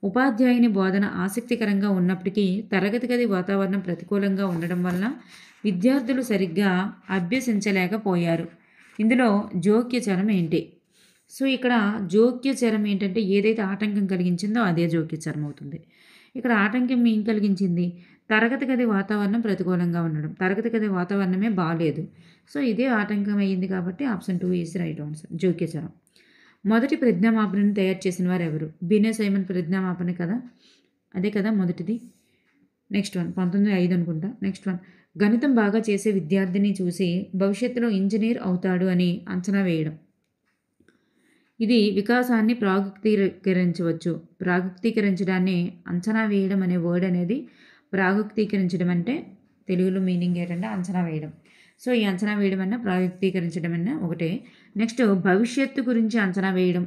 ఉపాధ్యాయుని బోధన ఆసక్తికరంగా ఉన్నప్పటికీ తరగతి గది వాతావరణం ప్రతికూలంగా ఉండడం వల్ల విద్యార్థులు సరిగ్గా అభ్యసించలేకపోయారు. ఇందులో జోక్యచరం ఏంటి? సో ఇక్కడ జోక్యచరం ఏంటంటే ఏదైతే ఆటంకం కలిగించిందో అదే జోక్యచరం అవుతుంది. ఇక్కడ ఆటంకం ఏం కలిగించింది? తరగతి గది వాతావరణం ప్రతికూలంగా ఉండడం. తరగతి గది వాతావరణమే బాగాలేదు. సో ఇదే ఆటంకం అయ్యింది కాబట్టి ఆప్షన్ 2 ఈజ్ రైట్ ఆన్సర్, జోక్యచరం. మొదటి ప్రజ్ఞామాపనను తయారు చేసిన వారు ఎవరు? బినే సైమన్ ప్రజ్ఞామాపన కదా, అదే కదా మొదటిది. నెక్స్ట్ వన్ 1905 అనుకుంటా. నెక్స్ట్ వన్, గణితం బాగా చేసే విద్యార్థిని చూసి భవిష్యత్తులో ఇంజనీర్ అవుతాడు అని అంచనా వేయడం. ఇది వికాసాన్ని ప్రాగుక్తీకరించవచ్చు. ప్రాగుక్తీకరించడాన్ని అంచనా వేయడం అనే వర్డ్ అనేది ప్రాగుక్తీకరించడం అంటే తెలుగులో మీనింగ్ ఏంటంటే అంచనా వేయడం. సో, ఈ అంచనా వేయడం అన్న ప్రాగుక్తీకరించడం అన్న ఒకటే. నెక్స్ట్ భవిష్యత్తు గురించి అంచనా వేయడం.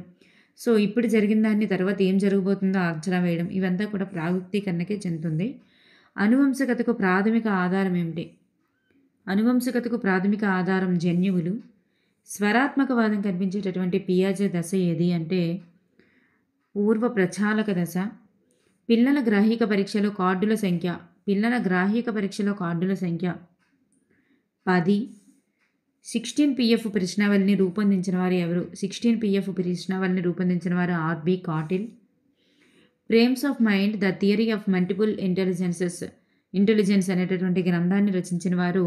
సో, ఇప్పుడు జరిగిన దాన్ని తర్వాత ఏం జరగబోతుందో అంచనా వేయడం. ఇవంతా కూడా ప్రాగుక్తీకరణకే చెందుతుంది. అనువంశికతకు ప్రాథమిక ఆధారం ఏమిటి? అనువంశికతకు ప్రాథమిక ఆధారం జన్యువులు. స్వరాత్మకవాదం కనిపించేటటువంటి పియాజే దశ ఏది అంటే పూర్వ ప్రచాలక దశ. పిల్లల గ్రాహిక పరీక్షలో కార్డుల సంఖ్య 10. 16 పిఎఫ్ ప్రశ్నావళిని రూపొందించిన వారు ఎవరు? 16 పిఎఫ్ ప్రశ్నావళిని రూపొందించిన వారు RB Cattell. Frames of mind the theory of multiple intelligence అనేటటువంటి గ్రంథాన్ని రచించిన వారు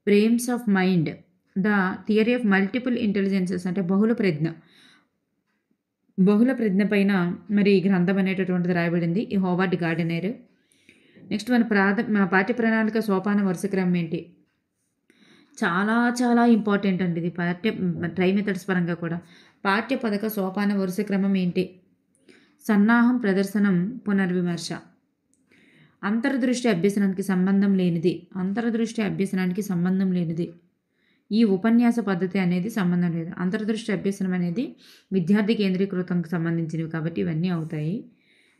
frames of mind the theory of multiple intelligences అంటే బహుళ ప్రజ్ఞ పైన మరి ఈ గ్రంథం అనేటటువంటిది రాయబడింది. ఈ హోవార్డ్ గార్డెనర్. నెక్స్ట్ మన పాఠ్య ప్రణాళిక సోపాన వరుస క్రమం ఏంటి? చాలా చాలా ఇంపార్టెంట్ అండి ఇది ట్రై మెథడ్స్ పరంగా కూడా. పాఠ్య పథక సోపాన వరుస క్రమం ఏంటి? సన్నాహం, ప్రదర్శనం, పునర్విమర్శ. అంతర్దృష్టి అభ్యసనానికి సంబంధం లేనిది. ఈ ఉపన్యాస పద్ధతి అనేది సంబంధం లేదు. అంతర్దృష్టి అభ్యసనం అనేది విద్యార్థి కేంద్రీకృతంకి సంబంధించినవి కాబట్టి ఇవన్నీ అవుతాయి.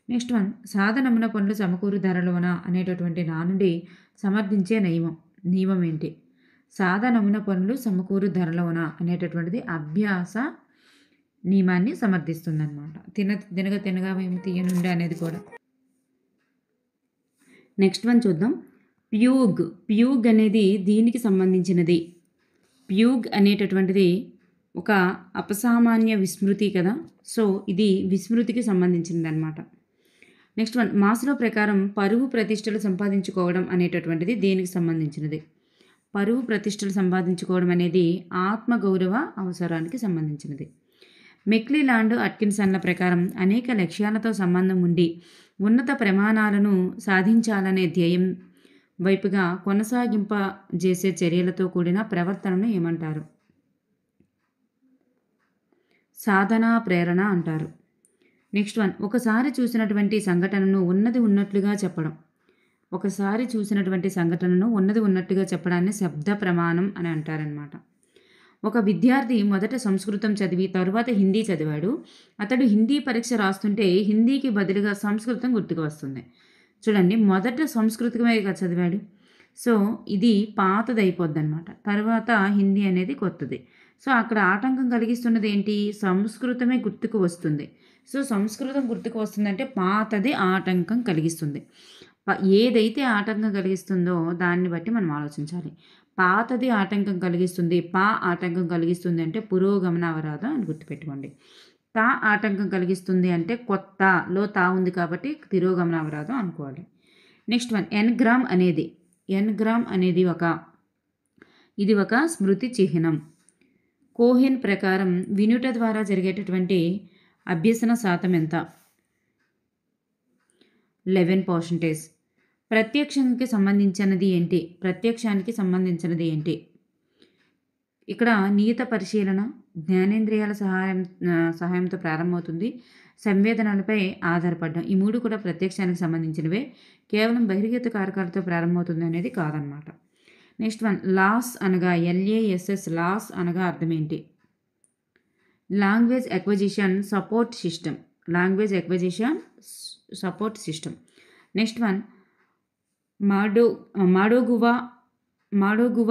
నెక్స్ట్ సాధనమున పనులు సమకూరు ధరలోన అనేటటువంటి నా నుండి సమర్థించే నియమం ఏంటి? సాధనమున పనులు సమకూరు ధరలోన అనేటటువంటిది అభ్యాస నియమాన్ని సమర్థిస్తుంది అనమాట. తినగా మేము తీయనుండే అనేది కూడా. నెక్స్ట్ చూద్దాం. ప్యూగ్ అనేది దీనికి సంబంధించినది. ప్యూగ్ అనేటటువంటిది ఒక అపసామాన్య విస్మృతి కదా. సో ఇది విస్మృతికి సంబంధించినది అనమాట. నెక్స్ట్ మాస్లో ప్రకారం పరువు ప్రతిష్టలు సంపాదించుకోవడం అనేటటువంటిది దేనికి సంబంధించినది? పరువు ప్రతిష్టలు సంపాదించుకోవడం అనేది ఆత్మగౌరవ అవసరానికి సంబంధించినది. మెక్లీలాండ్ అట్కిన్సన్ల ప్రకారం అనేక లక్ష్యాలతో సంబంధం ఉండి ఉన్నత ప్రమాణాలను సాధించాలనే ధ్యేయం వైపుగా కొనసాగింపజేసే చర్యలతో కూడిన ప్రవర్తనను ఏమంటారు? సాధనా ప్రేరణ అంటారు. నెక్స్ట్ ఒకసారి చూసినటువంటి సంఘటనను ఉన్నది ఉన్నట్లుగా చెప్పడాన్ని శబ్ద ప్రమాణం అని అంటారనమాట. ఒక విద్యార్థి మొదట సంస్కృతం చదివి తరువాత హిందీ చదివాడు. అతడు హిందీ పరీక్ష రాస్తుంటే హిందీకి బదులుగా సంస్కృతం గుర్తుకు వస్తుంది. చూడండి, మొదట సంస్కృతమే చదివాడు. సో ఇది పాతది అయిపోద్ది అనమాట. తర్వాత హిందీ అనేది కొత్తది. సో అక్కడ ఆటంకం కలిగిస్తున్నది ఏంటి? సంస్కృతమే గుర్తుకు వస్తుంది. సో సంస్కృతం గుర్తుకు వస్తుందంటే పాతది ఆటంకం కలిగిస్తుంది. ఏదైతే ఆటంకం కలిగిస్తుందో దాన్ని బట్టి మనం ఆలోచించాలి. పాతది ఆటంకం కలిగిస్తుంది, ఆటంకం కలిగిస్తుంది అంటే పురోగమన అవరాధం అని గుర్తుపెట్టుకోండి. ఆటంకం కలిగిస్తుంది అంటే కొత్తలో ఉంది కాబట్టి తిరోగమన అవరాధం అనుకోవాలి. నెక్స్ట్ ఎన్గ్రామ్ అనేది ఇది ఒక స్మృతి చిహ్నం. కోహెన్ ప్రకారం వినుట ద్వారా జరిగేటటువంటి అభ్యసన శాతం ఎంత? 11%. ప్రత్యక్షానికి సంబంధించినది ఏంటి? ఇక్కడ నియత పరిశీలన జ్ఞానేంద్రియాల సహాయంతో ప్రారంభమవుతుంది. సంవేదనలపై ఆధారపడడం. ఈ మూడు కూడా ప్రత్యక్షానికి సంబంధించినవే. కేవలం బహిర్గత కారకాలతో ప్రారంభమవుతుంది అనేది కాదనమాట. నెక్స్ట్ లాస్ అనగా LASS లాస్ అనగా అర్థం ఏంటి? Language acquisition support system. Next Madogiwa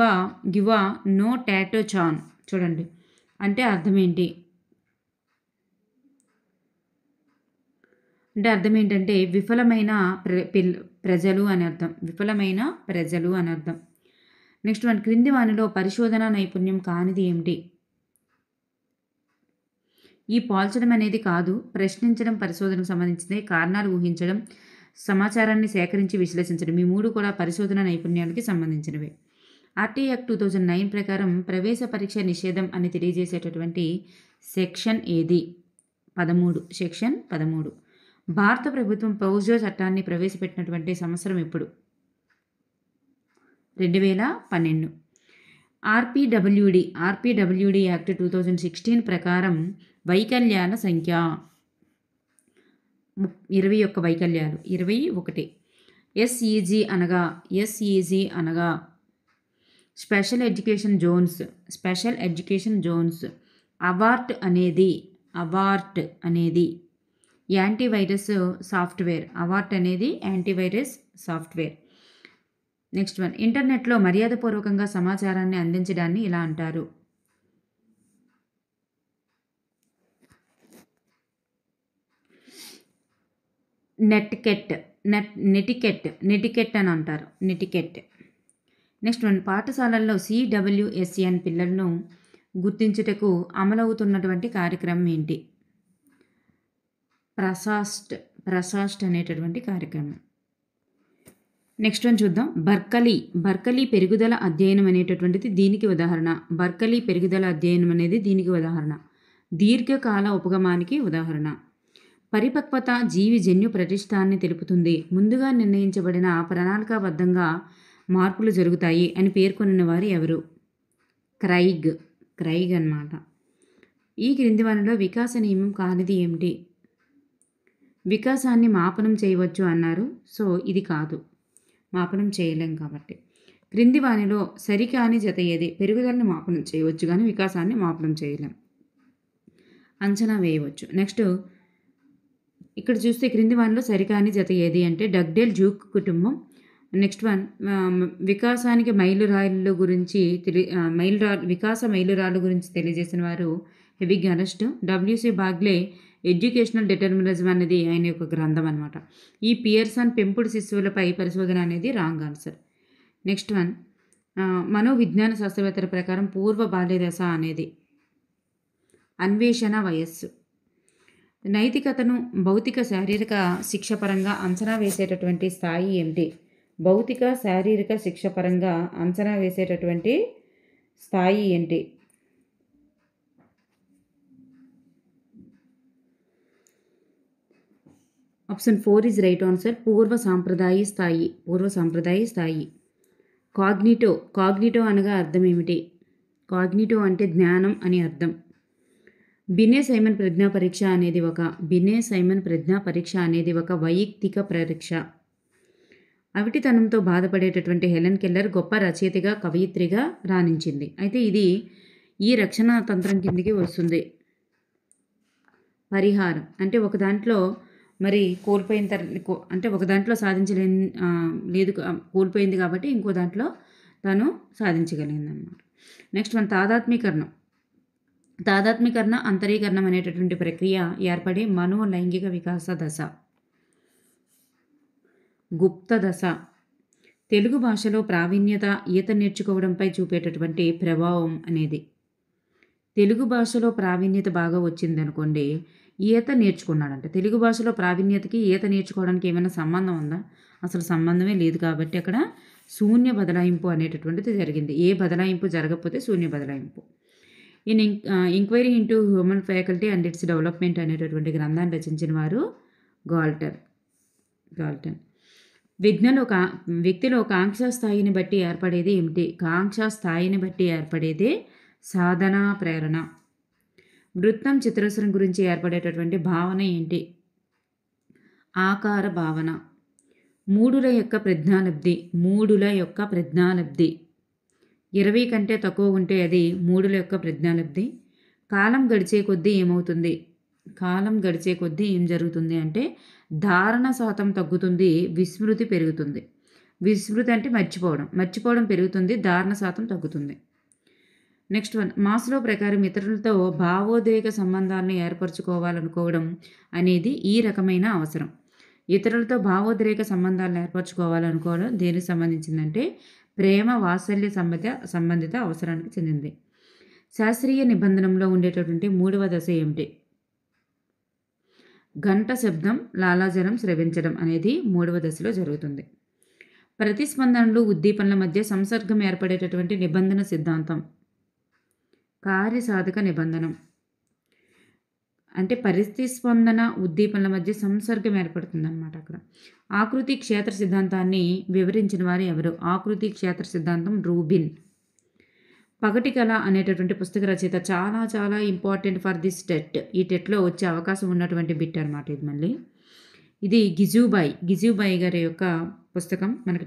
no Totto chan. చూడండి, అంటే అర్థం ఏంటి? ఏంటంటే విఫలమైన ప్రజలు అని అర్థం. నెక్స్ట్ క్రింది వానిలో పరిశోధన నైపుణ్యం కానిది ఏమిటి? ఈ పోల్చడం అనేది కాదు, ప్రశ్నించడం పరిశోధనకు సంబంధించింది. కారణాలు ఊహించడం, సమాచారాన్ని సేకరించి విశ్లేషించడం, ఈ మూడు కూడా పరిశోధన నైపుణ్యాలకి సంబంధించినవి. RTI యాక్ట్ 2009 ప్రకారం ప్రవేశ పరీక్ష నిషేధం అని తెలియజేసేటటువంటి సెక్షన్ ఏది? 13. సెక్షన్ 13. భారత ప్రభుత్వం పౌజో చట్టాన్ని ప్రవేశపెట్టినటువంటి సంవత్సరం ఎప్పుడు? 2012. ఆర్పిడబ్ల్యూడి యాక్ట్ 2016 ప్రకారం వైకల్యాల సంఖ్య 21 వైకల్యాలు 21. ఎస్ఈజీ అనగా స్పెషల్ ఎడ్యుకేషన్ జోన్స్. అవార్ట్ అనేది యాంటీవైరస్ సాఫ్ట్వేర్. నెక్స్ట్ వన్, ఇంటర్నెట్లో మర్యాదపూర్వకంగా సమాచారాన్ని అందించడాన్ని ఇలా అంటారు. నెటికెట్ అని అంటారు. నెక్స్ట్ వన్, పాఠశాలల్లో CWSN పిల్లలను గుర్తించుటకు అమలవుతున్నటువంటి కార్యక్రమం ఏంటి? ప్రసాస్ట్ అనేటటువంటి కార్యక్రమం. నెక్స్ట్ వన్ చూద్దాం. బర్కలీ పెరుగుదల అధ్యయనం అనేటటువంటిది దీనికి ఉదాహరణ. దీర్ఘకాల ఉపగమానికి ఉదాహరణ. పరిపక్వత జీవి జన్యు ప్రతిష్టాన్ని తెలుపుతుంది. ముందుగా నిర్ణయించబడిన ప్రణాళికాబద్ధంగా మార్పులు జరుగుతాయి అని పేర్కొన్న వారు ఎవరు? క్రైగ్ అన్నమాట. ఈ క్రింది వారిలో వికాస నియమం కానిది ఏమిటి? వికాసాన్ని మాపనం చేయవచ్చు అన్నారు. సో ఇది కాదు, మాపనం చేయలేం కాబట్టి. క్రింది వానిలో సరికాని జత ఏది? పెరుగుదలని మాపనం చేయవచ్చు కానీ వికాసాన్ని మాపనం చేయలేం, అంచనా వేయవచ్చు. నెక్స్ట్ ఇక్కడ చూస్తే క్రింది వానిలో సరికాని జత ఏది అంటే డగ్డేల్ జూక్ కుటుంబం. నెక్స్ట్ వన్, వికాసానికి వికాస మైలురాళ్ళు గురించి తెలియజేసిన వారు Havighurst. WC Bagley educational determinism అనేది ఆయన యొక్క గ్రంథం అనమాట. ఈ పియర్సన్ పెంపుడు శిశువులపై పరిశోధన అనేది రాంగ్ ఆన్సర్. నెక్స్ట్ వన్, మనోవిజ్ఞాన శాస్త్రవేత్తల ప్రకారం పూర్వ బాల్య దశ అనేది అన్వేషణ వయస్సు. నైతికతను భౌతిక శారీరక శిక్ష పరంగా అంచనా వేసేటటువంటి స్థాయి ఏమిటి? భౌతిక శారీరక శిక్ష పరంగా అంచనా వేసేటటువంటి స్థాయి ఏంటి? Option 4 is right answer. పూర్వ సాంప్రదాయ స్థాయి. కాగ్నిటో అనగా అర్థం ఏమిటి? కాగ్నిటో అంటే జ్ఞానం అని అర్థం. బినే సైమన్ ప్రజ్ఞా పరీక్ష అనేది ఒక వైయక్తిక పరీక్ష. అవిటితనంతో బాధపడేటటువంటి హెలెన్ కెల్లర్ గొప్ప రచయితగా కవయిత్రిగా రాణించింది. అయితే ఇది ఈ రక్షణ తంత్రం కిందికి వస్తుంది. పరిహారం అంటే ఒక దాంట్లో మరి కోల్పోయిన అంటే ఒక దాంట్లో లేదు కోల్పోయింది కాబట్టి ఇంకో దాంట్లో తను సాధించగలిగింది అన్నమాట. నెక్స్ట్ వన్, తాదాత్మీకరణ అంతరీకరణం అనేటటువంటి ప్రక్రియ ఏర్పడి మనోలైంగిక వికాస దశ. గుప్త దశ. తెలుగు భాషలో ప్రావీణ్యత ఈత నేర్చుకోవడంపై చూపేటటువంటి ప్రభావం అనేది. తెలుగు భాషలో ప్రావీణ్యత బాగా వచ్చింది అనుకోండి, ఈత నేర్చుకున్నాడంట. తెలుగు భాషలో ప్రావీణ్యతకి ఈత నేర్చుకోవడానికి ఏమైనా సంబంధం ఉందా? అసలు సంబంధమే లేదు. కాబట్టి అక్కడ శూన్య బదలాయింపు అనేటటువంటిది జరిగింది. ఏ బదలాయింపు జరగకపోతే శూన్య బదలాయింపు. Inquiry into human faculty and its development అనేటటువంటి గ్రంథాన్ని రచించిన వారు గాల్టన్. వ్యక్తిలో కాంక్షా స్థాయిని బట్టి ఏర్పడేది ఏమిటి? కాంక్షా స్థాయిని బట్టి ఏర్పడేదే సాధన ప్రేరణ. వృత్తం చిత్రస్వరం గురించి ఏర్పడేటటువంటి భావన ఏంటి? ఆకార భావన. మూడుల యొక్క ప్రజ్ఞాలబ్ధి 20 కంటే తక్కువ ఉంటే అది మూడుల యొక్క ప్రజ్ఞాలబ్ధి. కాలం గడిచే కొద్దీ ఏం జరుగుతుంది అంటే ధారణ శాతం తగ్గుతుంది, విస్మృతి పెరుగుతుంది. విస్మృతి అంటే మర్చిపోవడం పెరుగుతుంది, ధారణ శాతం తగ్గుతుంది. నెక్స్ట్ వన్, మాస్లో ప్రకారం ఇతరులతో భావోద్వేగ సంబంధాలను ఏర్పరచుకోవాలనుకోవడం అనేది ఈ రకమైన అవసరం. ఇతరులతో భావోద్రేక సంబంధాలను ఏర్పరచుకోవాలనుకోవడం దేనికి సంబంధించిందంటే ప్రేమ వాత్సల్య సంబంధిత అవసరానికి చెందింది. శాస్త్రీయ నిబంధనంలో ఉండేటటువంటి 3వ దశ ఏమిటి? గంట శబ్దం లాలాజలం స్రవించడం అనేది 3వ దశలో జరుగుతుంది. ప్రతిస్పందనలు ఉద్దీపనల మధ్య సంసర్గం ఏర్పడేటటువంటి నిబంధన సిద్ధాంతం కార్యసాధక నిబంధనం. అంటే ప్రతిస్పందన ఉద్దీపనల మధ్య సంసర్గం ఏర్పడుతుంది అన్నమాట. అక్కడ ఆకృతి క్షేత్ర సిద్ధాంతాన్ని వివరించిన వారు ఎవరు? ఆకృతి క్షేత్ర సిద్ధాంతం రూబిన్. పగటి కళ అనేటటువంటి పుస్తక రచయిత చాలా చాలా ఇంపార్టెంట్ ఫర్ దిస్ టెట్. ఈ టెట్‌లో వచ్చే అవకాశం ఉన్నటువంటి బిట్ అనమాట ఇది మళ్ళీ. ఇది గిజుబాయి గారి యొక్క పుస్తకం. మనకి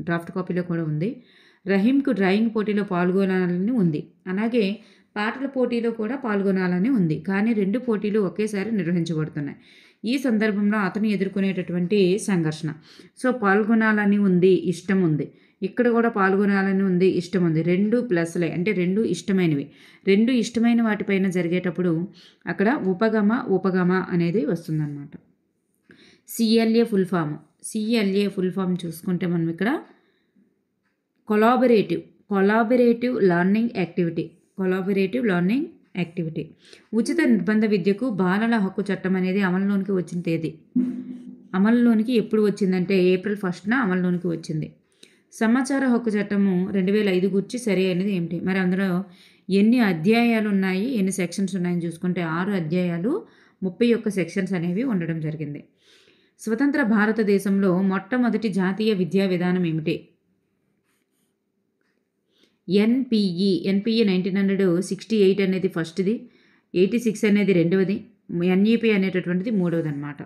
డ్రాఫ్ట్ కాపీలో కూడా ఉంది. రహీంకు డ్రాయింగ్ పోటీలో పాల్గొనాలని ఉంది. అలాగే పాటల పోటీలో కూడా పాల్గొనాలని ఉంది. కానీ 2 పోటీలు ఒకేసారి నిర్వహించబడుతున్నాయి. ఈ సందర్భంలో అతను ఎదుర్కొనేటటువంటి సంఘర్షణ. సో, పాల్గొనాలని ఉంది, ఇష్టం ఉంది. ఇక్కడ కూడా పాల్గొనాలని ఉంది, ఇష్టం ఉంది. 2 ప్లస్‌లే, అంటే 2 ఇష్టమైనవి. 2 ఇష్టమైన వాటిపైన జరిగేటప్పుడు అక్కడ ఉపగమ అనేది వస్తుందన్నమాట. CLA ఫుల్ ఫామ్ చూసుకుంటే మనం ఇక్కడ కొలాబరేటివ్ లెర్నింగ్ యాక్టివిటీ. ఉచిత నిర్బంధ విద్యకు బాలల హక్కు చట్టం అనేది అమలులోనికి వచ్చిన తేదీ. అమలులోనికి ఎప్పుడు వచ్చిందంటే ఏప్రిల్ 1న అమలులోనికి వచ్చింది. సమాచార హక్కు చట్టము 2005 గురించి సరి అయినది ఏమిటి? మరి అందులో ఎన్ని అధ్యాయాలు ఉన్నాయి, ఎన్ని సెక్షన్స్ ఉన్నాయని చూసుకుంటే 6 అధ్యాయాలు, 31 సెక్షన్స్ అనేవి ఉండడం జరిగింది. స్వతంత్ర భారతదేశంలో మొట్టమొదటి జాతీయ విద్యా విధానం ఏమిటి? NPE 1968 అనేది ఫస్ట్‌ది, 86 అనేది రెండవది, NEP అనేటటువంటిది మూడవది అనమాట.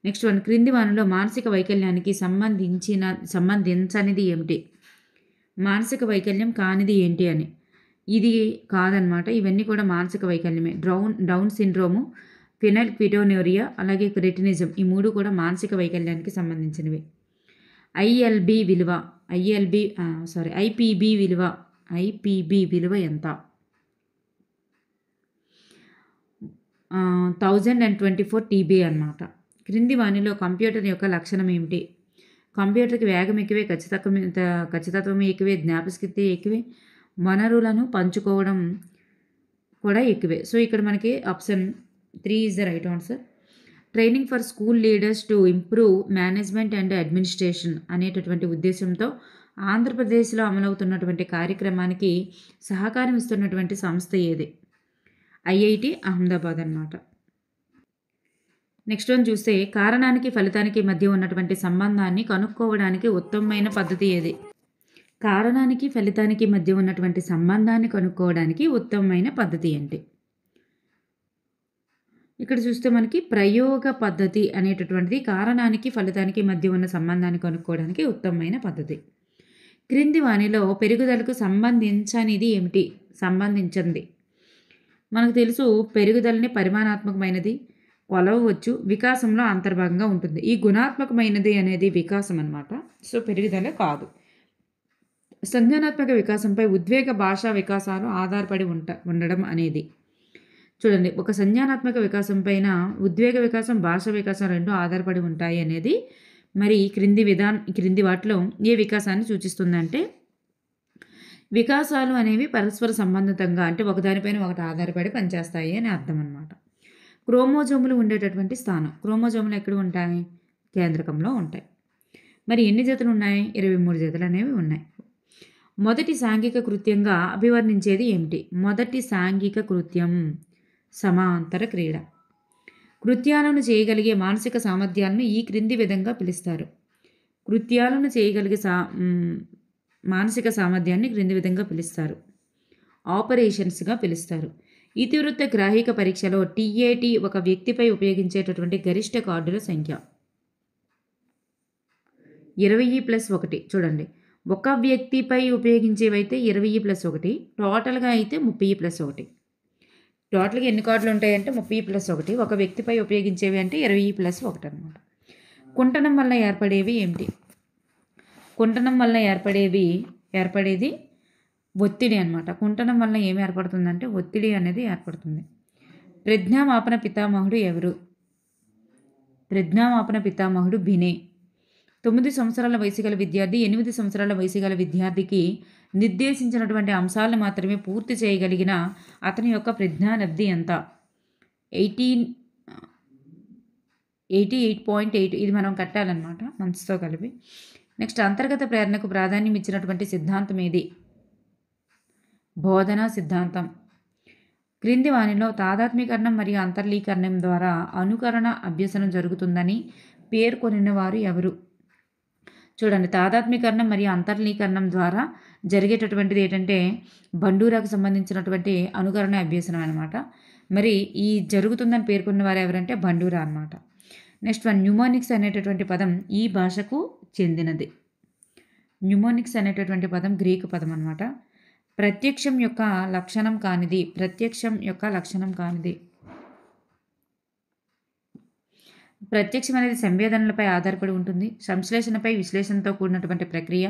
నెక్స్ట్ వన్, క్రింది వానిలో మానసిక వైకల్యానికి సంబంధించనిది ఏమిటి? మానసిక వైకల్యం కానిది ఏంటి అని. ఇది కాదనమాట. ఇవన్నీ కూడా మానసిక వైకల్యమే. డౌన్ సిండ్రోము, ఫినైల్కెటోన్యూరియా, అలాగే క్రెటినిజం, ఈ 3 కూడా మానసిక వైకల్యానికి సంబంధించినవి. IPB విలువ ఎంత? 1024 TB అన్నమాట. క్రింది వానిలో కంప్యూటర్ యొక్క లక్షణం ఏమిటి? కంప్యూటర్కి వేగం ఎక్కువే, ఖచ్చితత్వం ఎక్కువే, జ్ఞాపకశక్తి ఎక్కువే, వనరులను పంచుకోవడం కూడా ఎక్కువే. సో, ఇక్కడ మనకి option 3 is the right answer. Training for school leaders to improve management and administration అనేటటువంటి ఉద్దేశంతో ఆంధ్రప్రదేశ్లో అమలవుతున్నటువంటి కార్యక్రమానికి సహకారం ఇస్తున్నటువంటి సంస్థ ఏది? IIT అహ్మదాబాద్ అన్నమాట. నెక్స్ట్ వన్ చూస్తే కారణానికి ఫలితానికి మధ్య ఉన్నటువంటి సంబంధాన్ని కనుక్కోవడానికి ఉత్తమమైన పద్ధతి ఏది? కారణానికి ఫలితానికి మధ్య ఉన్నటువంటి సంబంధాన్ని కనుక్కోవడానికి ఉత్తమమైన పద్ధతి ఏంటి? ఇక్కడ చూస్తే మనకి ప్రయోగ పద్ధతి అనేటటువంటిది కారణానికి ఫలితానికి మధ్య ఉన్న సంబంధాన్ని కనుక్కోవడానికి ఉత్తమమైన పద్ధతి. క్రింది వానిలో పెరుగుదలకు సంబంధించనిది ఏమిటి? సంబంధించింది. మనకు తెలుసు పెరుగుదలని పరిమాణాత్మకమైనది, కొలవవచ్చు, వికాసంలో అంతర్భాగంగా ఉంటుంది. ఈ గుణాత్మకమైనది అనేది వికాసం అన్నమాట. సో, పెరుగుదల కాదు. సంజ్ఞానాత్మక వికాసంపై ఉద్వేగ భాషా వికాసాలు ఆధారపడి ఉండడం అనేది. చూడండి, ఒక సంజ్ఞానాత్మక వికాసం పైన ఉద్వేగ వికాసం, భాషా వికాసం 2 ఆధారపడి ఉంటాయి అనేది మరి క్రింది వాటిలో ఏ వికాసాన్ని సూచిస్తుందంటే, వికాసాలు అనేవి పరస్పర సంబంధితంగా, అంటే ఒకదానిపైన ఒకటి ఆధారపడి పనిచేస్తాయి అని అర్థం అన్నమాట. క్రోమోజోములు ఉండేటటువంటి స్థానం. క్రోమోజోములు ఎక్కడ ఉంటాయి? కేంద్రకంలో ఉంటాయి. మరి ఎన్ని జతలు ఉన్నాయి? 23 జతలు అనేవి ఉన్నాయి. మొదటి సాంఘిక కృత్యంగా అభివర్ణించేది ఏమిటి? మొదటి సాంఘిక కృత్యం సమాంతర క్రీడ. కృత్యాలను చేయగలిగే మానసిక సామర్థ్యాలను ఈ క్రింది విధంగా పిలుస్తారు. కృత్యాలను చేయగలిగే మానసిక సామర్థ్యాన్ని క్రింది విధంగా పిలుస్తారు. ఆపరేషన్స్గా పిలుస్తారు. ఇతివృత్త గ్రాహిక పరీక్షలో TAT ఒక వ్యక్తిపై ఉపయోగించేటటువంటి గరిష్ట కార్డుల సంఖ్య 20+1. చూడండి, ఒక వ్యక్తిపై ఉపయోగించేవైతే 20+1, టోటల్గా అయితే 30+1. టోటల్గా ఎన్ని కార్డులు ఉంటాయంటే 30+1. ఒక వ్యక్తిపై ఉపయోగించేవి అంటే 20+1 అనమాట. కుంటనం వల్ల ఏర్పడేవి ఏమిటి? కుంటనం వల్ల ఏర్పడేది ఒత్తిడి అనమాట. కుంటనం వల్ల ఏమి ఏర్పడుతుందంటే ఒత్తిడి అనేది ఏర్పడుతుంది. ప్రజ్ఞామాపన పితామహుడు ఎవరు? ప్రజ్ఞామాపన పితామహుడు బినే. 9 సంవత్సరాల వయసు గల విద్యార్థి 8 సంవత్సరాల వయసు గల విద్యార్థికి నిర్దేశించినటువంటి అంశాలను మాత్రమే పూర్తి చేయగలిగిన అతని యొక్క ప్రజ్ఞాలబ్ధి ఎంత? 88.8. ఇది మనం కట్టాలన్నమాట మంత్స్తో కలిపి. నెక్స్ట్, అంతర్గత ప్రేరణకు ప్రాధాన్యం ఇచ్చినటువంటి సిద్ధాంతం ఏది? బోధనా సిద్ధాంతం. క్రింది వానిలో తాదాత్మీకరణం మరియు అంతర్లీకరణం ద్వారా అనుకరణ అభ్యసనం జరుగుతుందని పేర్కొనిన వారు ఎవరు? చూడండి, తాదాత్మీకరణం మరియు అంతర్లీకరణం ద్వారా జరిగేటటువంటిది ఏంటంటే బండూరాకు సంబంధించినటువంటి అనుకరణ అభ్యసనం అనమాట. మరి ఈ జరుగుతుందని పేర్కొన్న వారు ఎవరంటే బండూరా అనమాట. నెక్స్ట్ వన్, న్యూమోనిక్స్ అనేటటువంటి పదం ఈ భాషకు చెందినది. న్యూమోనిక్స్ అనేటటువంటి పదం గ్రీకు పదం అనమాట. ప్రత్యక్షం యొక్క లక్షణం కానిది. ప్రత్యక్షం యొక్క లక్షణం కానిది. ప్రత్యక్షం అనేది సంవేదనలపై ఆధారపడి ఉంటుంది. సంశ్లేషణపై విశ్లేషణతో కూడినటువంటి ప్రక్రియ.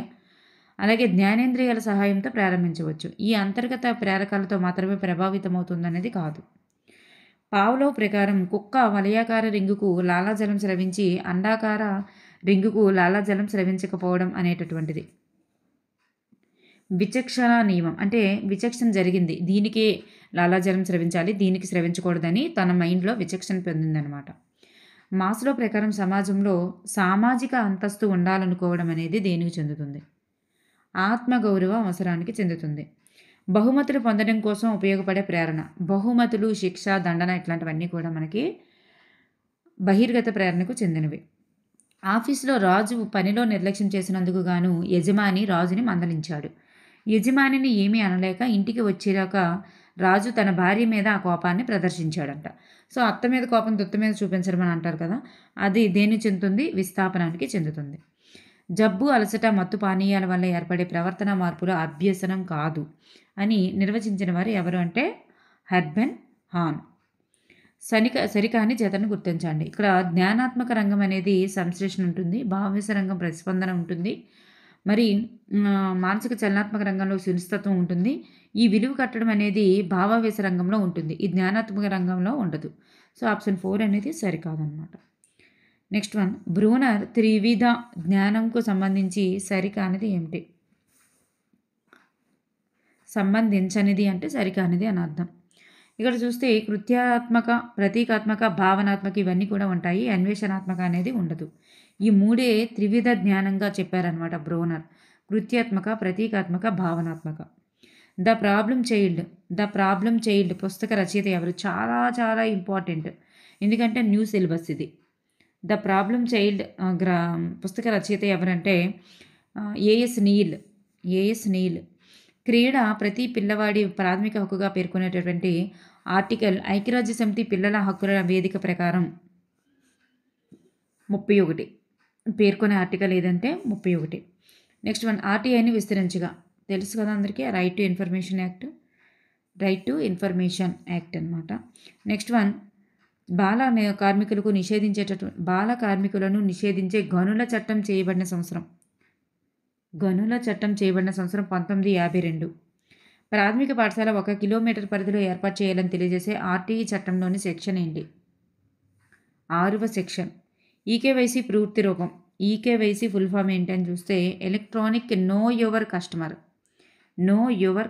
అలాగే జ్ఞానేంద్రియాల సహాయంతో ప్రారంభించవచ్చు. ఈ అంతర్గత ప్రేరకాలతో మాత్రమే ప్రభావితమవుతుందనేది కాదు. పావ్లోవ్ ప్రకారం కుక్క వలయాకార రింగుకు లాలాజలం స్రవించి అండాకార రింగుకు లాలాజలం స్రవించకపోవడం అనేటటువంటిది విచక్షణ నియమం. అంటే విచక్షణ జరిగింది, దీనికే లాలాజలం స్రవించాలి, దీనికి స్రవించకూడదని తన మైండ్లో విచక్షణ పొందిందనమాట. మాస్లో ప్రకారం సమాజంలో సామాజిక అంతస్తు ఉండాలనుకోవడం అనేది దేనికి చెందుతుంది? ఆత్మగౌరవ అవసరానికి చెందుతుంది. బహుమతులు పొందడం కోసం ఉపయోగపడే ప్రేరణ. బహుమతులు, శిక్ష, దండన ఇట్లాంటివన్నీ కూడా మనకి బహిర్గత ప్రేరణకు చెందినవి. ఆఫీసులో రాజు పనిలో నిర్లక్ష్యం చేసినందుకు గాను యజమాని రాజుని మందలించాడు. యజమానిని ఏమీ అనలేక ఇంటికి వచ్చేదాకా రాజు తన భార్య మీద ఆ కోపాన్ని ప్రదర్శించాడంట. సో అత్త మీద కోపం దుత్త మీద చూపించడం అని అంటారు కదా, అది దేనికి చెందుతుంది? విస్థాపనానికి చెందుతుంది. జబ్బు, అలసట, మత్తు పానీయాల వల్ల ఏర్పడే ప్రవర్తన మార్పుల అభ్యసనం కాదు అని నిర్వచించిన వారు ఎవరు అంటే హెర్బెన్ హాన్. సరికాని జతను గుర్తించండి. ఇక్కడ జ్ఞానాత్మక రంగం అనేది సంశ్లేషణ ఉంటుంది, భావేశ రంగం ప్రతిస్పందన ఉంటుంది, మరి మానసిక చలనాత్మక రంగంలో సునిశ్చితత్వం ఉంటుంది. ఈ విలువ కట్టడం అనేది భావావేశ రంగంలో ఉంటుంది, ఈ జ్ఞానాత్మక రంగంలో ఉండదు. సో ఆప్షన్ 4 అనేది సరికాదనమాట. నెక్స్ట్ వన్, బ్రూనర్ త్రివిధ జ్ఞానంకు సంబంధించి సరికానిది ఏమిటి? సంబంధించనిది అంటే సరికానిది అని అర్థం. ఇక్కడ చూస్తే కృత్యాత్మక, ప్రతీకాత్మక, భావనాత్మక ఇవన్నీ కూడా ఉంటాయి, అన్వేషణాత్మక అనేది ఉండదు. ఈ మూడే త్రివిధ జ్ఞానంగా చెప్పారనమాట బ్రోనర్. కృత్యాత్మక, ప్రతీకాత్మక, భావనాత్మక. ద ప్రాబ్లం చైల్డ్ పుస్తక రచయిత ఎవరు? చాలా చాలా ఇంపార్టెంట్, ఎందుకంటే న్యూ సిలబస్ ఇది. ద ప్రాబ్లం చైల్డ్ పుస్తక రచయిత ఎవరంటే ఏఎస్ నీల్. క్రీడ ప్రతి పిల్లవాడి ప్రాథమిక హక్కుగా పేర్కొనేటటువంటి ఆర్టికల్ ఐక్యరాజ్య సమితి పిల్లల హక్కుల వేదిక ప్రకారం 31 పేర్కొనే ఆర్టికల్ ఏదంటే 31. నెక్స్ట్ వన్, ఆర్టీఐని విస్తరించగా. తెలుసు కదా అందరికీ, రైట్ టు ఇన్ఫర్మేషన్ యాక్ట్ అనమాట. నెక్స్ట్ వన్, బాల కార్మికులను నిషేధించే గనుల చట్టం చేయబడిన సంవత్సరం 1952. ప్రాథమిక పాఠశాల 1 కిలోమీటర్ పరిధిలో ఏర్పాటు చేయాలని తెలియజేసే ఆర్టీఈ చట్టంలోని సెక్షన్ ఏంటి? 6వ సెక్షన్. ఈకేవైసీ పూర్తి రూపం. ఈకేవైసీ ఫుల్ ఫామ్ ఏంటని చూస్తే electronic know your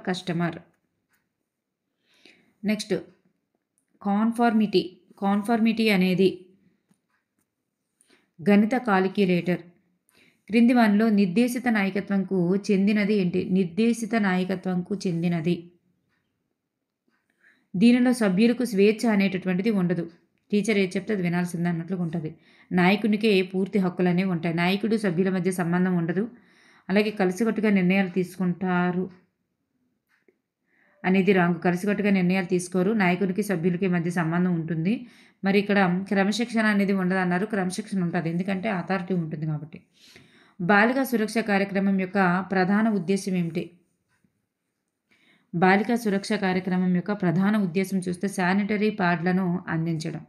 customer. Next conformity అనేది గణిత కాలిక్యులేటర్. క్రింది వానిలో నిర్దేశిత నాయకత్వంకు చెందినది ఏంటి? దీనిలో సభ్యులకు స్వేచ్ఛ అనేటటువంటిది ఉండదు. టీచర్ ఏది చెప్తే అది వినాల్సిందే అన్నట్లుగా ఉంటుంది. నాయకునికే పూర్తి హక్కులు అనేవి ఉంటాయి. నాయకుడు సభ్యుల మధ్య సంబంధం ఉండదు. అలాగే కలిసికట్టుగా నిర్ణయాలు తీసుకుంటారు అనేది రాంగ్. కలిసికట్టుగా నిర్ణయాలు తీసుకోరు. నాయకునికి సభ్యులకి మధ్య సంబంధం ఉంటుంది. మరి ఇక్కడ క్రమశిక్షణ అనేది ఉండదు అన్నారు. క్రమశిక్షణ ఉంటుంది, ఎందుకంటే అథారిటీ ఉంటుంది కాబట్టి. బాలికా సురక్ష కార్యక్రమం యొక్క ప్రధాన ఉద్దేశం ఏమిటి? బాలికా సురక్ష కార్యక్రమం యొక్క ప్రధాన ఉద్దేశం చూస్తే శానిటరీ ప్యాడ్లను అందించడం.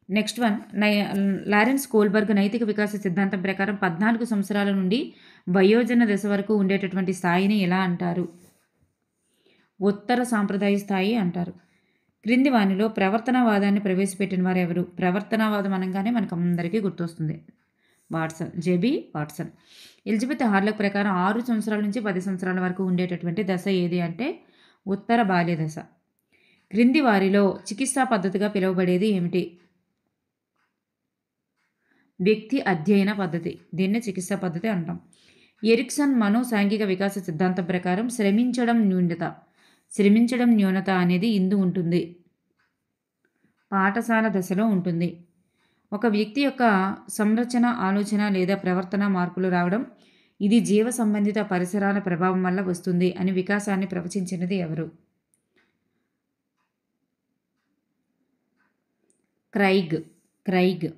నెక్స్ట్ వన్, లారెన్స్ కోల్బర్గ్ నైతిక వికాస సిద్ధాంతం ప్రకారం 14 సంవత్సరాల నుండి వయోజన దశ వరకు ఉండేటటువంటి స్థాయిని ఎలా అంటారు? ఉత్తర సాంప్రదాయ స్థాయి అంటారు. క్రింది వానిలో ప్రవర్తనవాదాన్ని ప్రవేశపెట్టిన వారు ఎవరు? ప్రవర్తనవాదం అనగానే మనకు అందరికీ గుర్తొస్తుంది జేబీ వాట్సన్. ఎలిజబెత్ హార్లాక్ ప్రకారం 6 సంవత్సరాల నుంచి 10 సంవత్సరాల వరకు ఉండేటటువంటి దశ ఏది అంటే ఉత్తర బాల్య దశ. క్రింది వారిలో చికిత్సా పద్ధతిగా పిలువబడేది ఏమిటి? వ్యక్తి అధ్యయన పద్ధతి, దీన్ని చికిత్సా పద్ధతి అంటాం. ఎరిక్సన్ మనోసాంఘిక వికాస సిద్ధాంతం ప్రకారం శ్రమించడం న్యూనత అనేది ఇందు ఉంటుంది, పాఠశాల దశలో ఉంటుంది. ఒక వ్యక్తి యొక్క సంరచన, ఆలోచన లేదా ప్రవర్తన మార్పులు రావడం, ఇది జీవ సంబంధిత పరిసరాల ప్రభావం వల్ల వస్తుంది అని వికాసాన్ని ప్రవచించినది ఎవరు? క్రైగ్.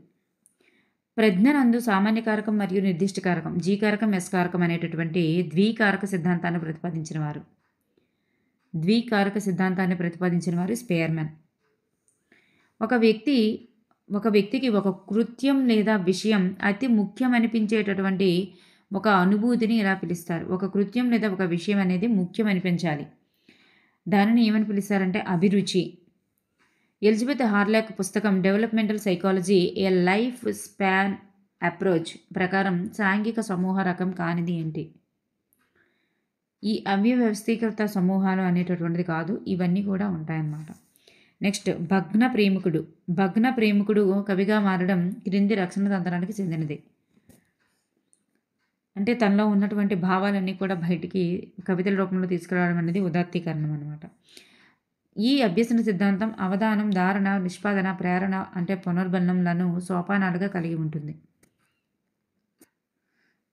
ప్రజ్ఞనందు సామాన్య కారకం మరియు నిర్దిష్ట కారకం, జీ కారకం, ఎస్ కారకం అనేటటువంటి ద్వికారక సిద్ధాంతాన్ని ప్రతిపాదించిన వారు స్పేర్మన్. ఒక వ్యక్తికి ఒక కృత్యం లేదా విషయం అతి ముఖ్యమనిపించేటటువంటి ఒక అనుభూతిని ఇలా పిలుస్తారు. ఒక కృత్యం లేదా ఒక విషయం అనేది ముఖ్యం అనిపించాలి. దానిని ఏమని పిలుస్తారంటే అభిరుచి. ఎలిజబెత్ హార్లాక్ పుస్తకం డెవలప్మెంటల్ సైకాలజీ ఏ లైఫ్ స్పాన్ అప్రోచ్ ప్రకారం సాంఘిక సమూహ రకం కానిది ఏంటి? ఈ అవ్యవస్థీకృత సమూహాలు అనేటటువంటిది కాదు, ఇవన్నీ కూడా ఉంటాయన్నమాట. నెక్స్ట్ భగ్న ప్రేమికుడు కవిగా మారడం క్రింది రక్షణ తంత్రానికి చెందినది. అంటే తనలో ఉన్నటువంటి భావాలన్నీ కూడా బయటికి కవితల రూపంలో తీసుకురావడం అనేది ఉదాత్తీకరణం అనమాట. ఈ అభ్యసన సిద్ధాంతం అవధానం, ధారణ, నిష్పాదన, ప్రేరణ అంటే పునర్బలనంలను సోపానాలుగా కలిగి ఉంటుంది.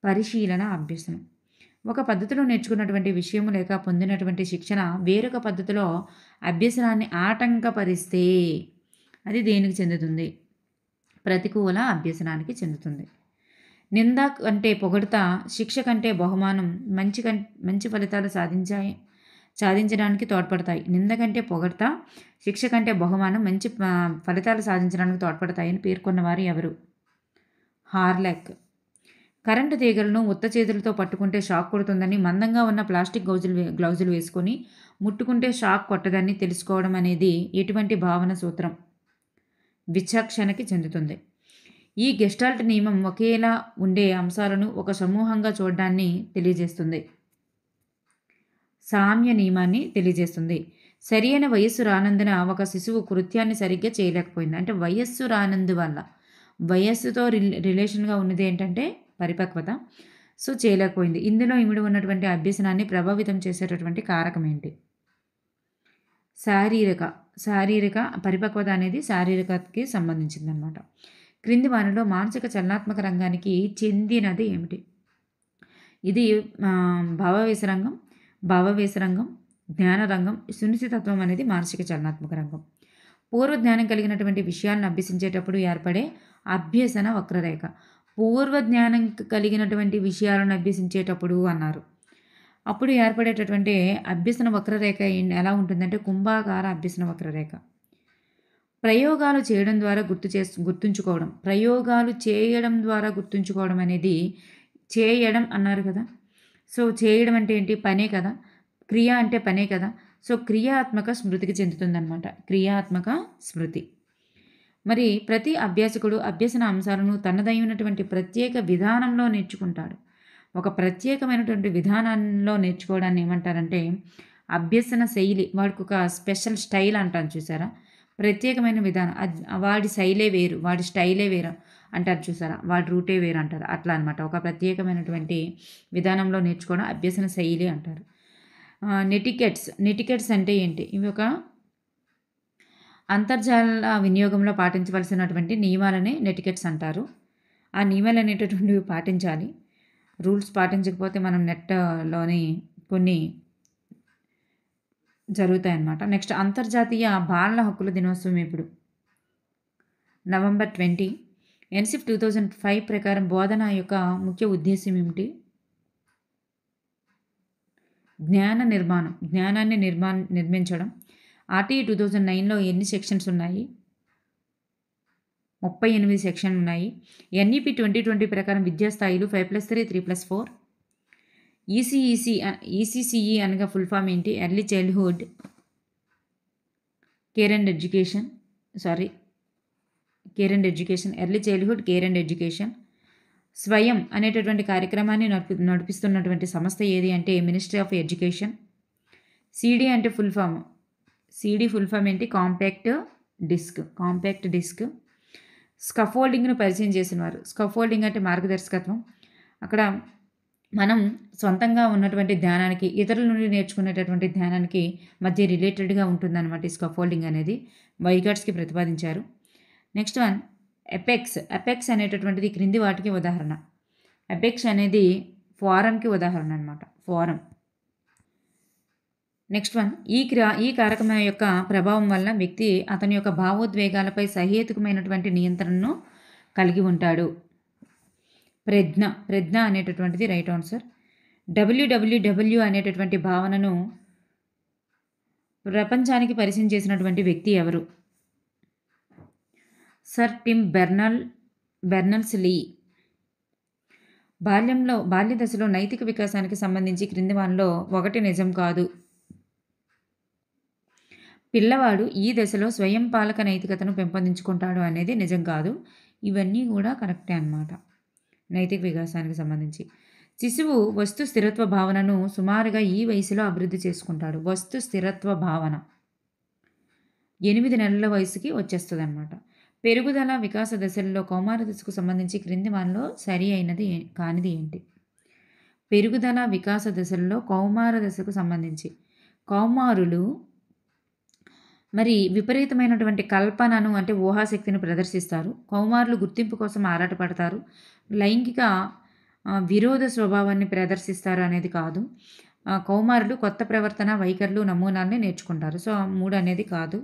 పరిశీలన అభ్యసనం. ఒక పద్ధతిలో నేర్చుకున్నటువంటి విషయము లేక పొందినటువంటి శిక్షణ వేరొక పద్ధతిలో అభ్యసనాన్ని ఆటంకపరిస్తే అది దేనికి చెందుతుంది? ప్రతికూల అభ్యసనానికి చెందుతుంది. నింద కంటే పొగడత, శిక్ష కంటే బహుమానం మంచి ఫలితాలు సాధించడానికి తోడ్పడతాయి. నింద కంటే పొగడత, శిక్ష కంటే బహుమానం మంచి ఫలితాలు సాధించడానికి తోడ్పడతాయని పేర్కొన్నవారు ఎవరు? హార్లాక్. కరెంటు తీగలను ఉత్త చేతులతో పట్టుకుంటే షాక్ కొడుతుందని, మందంగా ఉన్న ప్లాస్టిక్ గ్లౌజులు వేసుకొని ముట్టుకుంటే షాక్ కొట్టదని తెలుసుకోవడం అనేది ఎటువంటి భావన సూత్రం? విచక్షణకి చెందుతుంది. ఈ గెస్టాల్ట్ నియమం ఒకేలా ఉండే అంశాలను ఒక సమూహంగా చూడడాన్ని తెలియజేస్తుంది. సామ్య నియమాన్ని తెలియజేస్తుంది. సరి అయిన వయస్సు రానందున ఒక శిశువు కృత్యాన్ని సరిగ్గా చేయలేకపోయింది. అంటే వయస్సు రానందువల్ల, వయస్సుతో రిలేషన్గా ఉన్నది ఏంటంటే పరిపక్వత. సో చేయలేకపోయింది. ఇందులో ఇమిడి ఉన్నటువంటి అభ్యసనాన్ని ప్రభావితం చేసేటటువంటి కారకం ఏంటి? శారీరక పరిపక్వత అనేది శారీరకకి సంబంధించింది అనమాట. క్రింది వారిలో మానసిక చలనాత్మక రంగానికి చెందినది ఏమిటి? ఇది భావవేశ రంగం, జ్ఞాన రంగం, సునిశ్చితత్వం అనేది మానసిక చలనాత్మక రంగం. పూర్వజ్ఞానం కలిగినటువంటి విషయాలను అభ్యసించేటప్పుడు ఏర్పడే అభ్యసన వక్రరేఖ. పూర్వజ్ఞానం కలిగినటువంటి విషయాలను అభ్యసించేటప్పుడు అన్నారు. అప్పుడు ఏర్పడేటటువంటి అభ్యసన వక్రరేఖ ఎలా ఉంటుందంటే కుంభాకార అభ్యసన వక్రరేఖ. ప్రయోగాలు చేయడం ద్వారా గుర్తుంచుకోవడం అనేది చేయడం అన్నారు కదా. సో చేయడం అంటే ఏంటి? పనే కదా. క్రియ అంటే పనే కదా. సో క్రియాత్మక స్మృతికి చెందుతుందన్నమాట. క్రియాత్మక స్మృతి. మరి ప్రతి అభ్యాసకుడు అభ్యసన అంశాలను తనదైనటువంటి ప్రత్యేక విధానంలో నేర్చుకుంటాడు. ఒక ప్రత్యేకమైనటువంటి విధానంలో నేర్చుకోవడాన్ని ఏమంటారంటే అభ్యసన శైలి. వాడికి ఒక స్పెషల్ స్టైల్ అంటాను చూసారా, ప్రత్యేకమైన విధానం. వాడి శైలే వేరు, వాడి స్టైలే వేరు అంటారు చూసారా, వాడి రూటే వేరు అంటారు. అట్లా అనమాట. ఒక ప్రత్యేకమైనటువంటి విధానంలో నేర్చుకోవడం అభ్యసన శైలి అంటారు. నెటికెట్స్ అంటే ఏంటి? ఇవి ఒక అంతర్జాల వినియోగంలో పాటించవలసినటువంటి నియమాలనే నెటికెట్స్ అంటారు. ఆ నియమాలు అనేటటువంటివి పాటించాలి. రూల్స్ పాటించకపోతే మనం నెట్లోని కొన్ని జరుగుతాయి అన్నమాట. నెక్స్ట్ అంతర్జాతీయ బాలల హక్కుల దినోత్సవం ఎప్పుడు? November 20. ఎన్సిఫ్ 2005 ప్రకారం బోధన యొక్క ముఖ్య ఉద్దేశం ఏమిటి? జ్ఞానాన్ని నిర్మించడం. ఆర్టీఈ 2009లో ఎన్ని సెక్షన్స్ ఉన్నాయి? 38 సెక్షన్లు ఉన్నాయి. ఎన్ఈపి 2020 ప్రకారం విద్యాస్థాయిలు 5+3, 3+4. ఈసీసీఈ అనగా ఫుల్ ఫామ్ ఏంటి? Early childhood care and education. Early childhood care and education. స్వయం అనేటటువంటి కార్యక్రమాన్ని నడిపిస్తున్నటువంటి సంస్థ ఏది అంటే మినిస్ట్రీ ఆఫ్ ఎడ్యుకేషన్. సిడి అంటే ఫుల్ ఫామ్ ఏంటి? Compact disc. స్కఫోల్డింగ్ను పరిచయం చేసినవారు. స్కఫోల్డింగ్ అంటే మార్గదర్శకత్వం. అక్కడ మనం సొంతంగా ఉన్నటువంటి ధ్యానానికి, ఇతరుల నుండి నేర్చుకునేటటువంటి ధ్యానానికి మధ్య రిలేటెడ్గా ఉంటుందన్నమాట ఈ స్కఫోల్డింగ్ అనేది. వైగాట్స్కి ప్రతిపాదించారు. నెక్స్ట్ వన్, ఎపెక్స్ అనేటటువంటిది క్రింది వాటికి ఉదాహరణ. ఎపెక్స్ అనేది ఫోరంకి ఉదాహరణ అనమాట. ఫోరం. నెక్స్ట్ వన్, ఈ కారకం యొక్క ప్రభావం వల్ల వ్యక్తి అతని యొక్క భావోద్వేగాలపై సహేతుకమైనటువంటి నియంత్రణను కలిగి ఉంటాడు. ప్రజ్ఞ అనేటటువంటిది రైట్ ఆన్సర్. డబ్ల్యూడబ్ల్యూడబ్ల్యూ అనేటటువంటి భావనను ప్రపంచానికి పరిచయం చేసినటువంటి వ్యక్తి ఎవరు? సర్ టిమ్ బెర్నర్స్ లీ. బాల్య దశలో నైతిక వికాసానికి సంబంధించి క్రింది వానిలో ఒకటి నిజం కాదు. పిల్లవాడు ఈ దశలో స్వయం పాలక నైతికతను పెంపొందించుకుంటాడు అనేది నిజం కాదు. ఇవన్నీ కూడా కరెక్టే అన్నమాట నైతిక వికాసానికి సంబంధించి. శిశువు వస్తు స్థిరత్వ భావనను సుమారుగా ఈ వయసులో అభివృద్ధి చేసుకుంటాడు. వస్తు స్థిరత్వ భావన 8 నెలల వయసుకి వచ్చేస్తుంది అన్నమాట. పెరుగుదల వికాస దశల్లో కౌమార దశకు సంబంధించి క్రింది వానిలో సరి అయినది కానిది ఏంటి? పెరుగుదల వికాస దశల్లో కౌమార దశకు సంబంధించి కౌమారులు మరి విపరీతమైనటువంటి కల్పనను అంటే ఊహాశక్తిని ప్రదర్శిస్తారు. కౌమారులు గుర్తింపు కోసం ఆరాటపడతారు. లైంగిక విరోధ స్వభావాన్ని ప్రదర్శిస్తారు అనేది కాదు. కౌమారులు కొత్త ప్రవర్తన వైఖరులు నమూనాల్ని నేర్చుకుంటారు. సో 3 అనేది కాదు.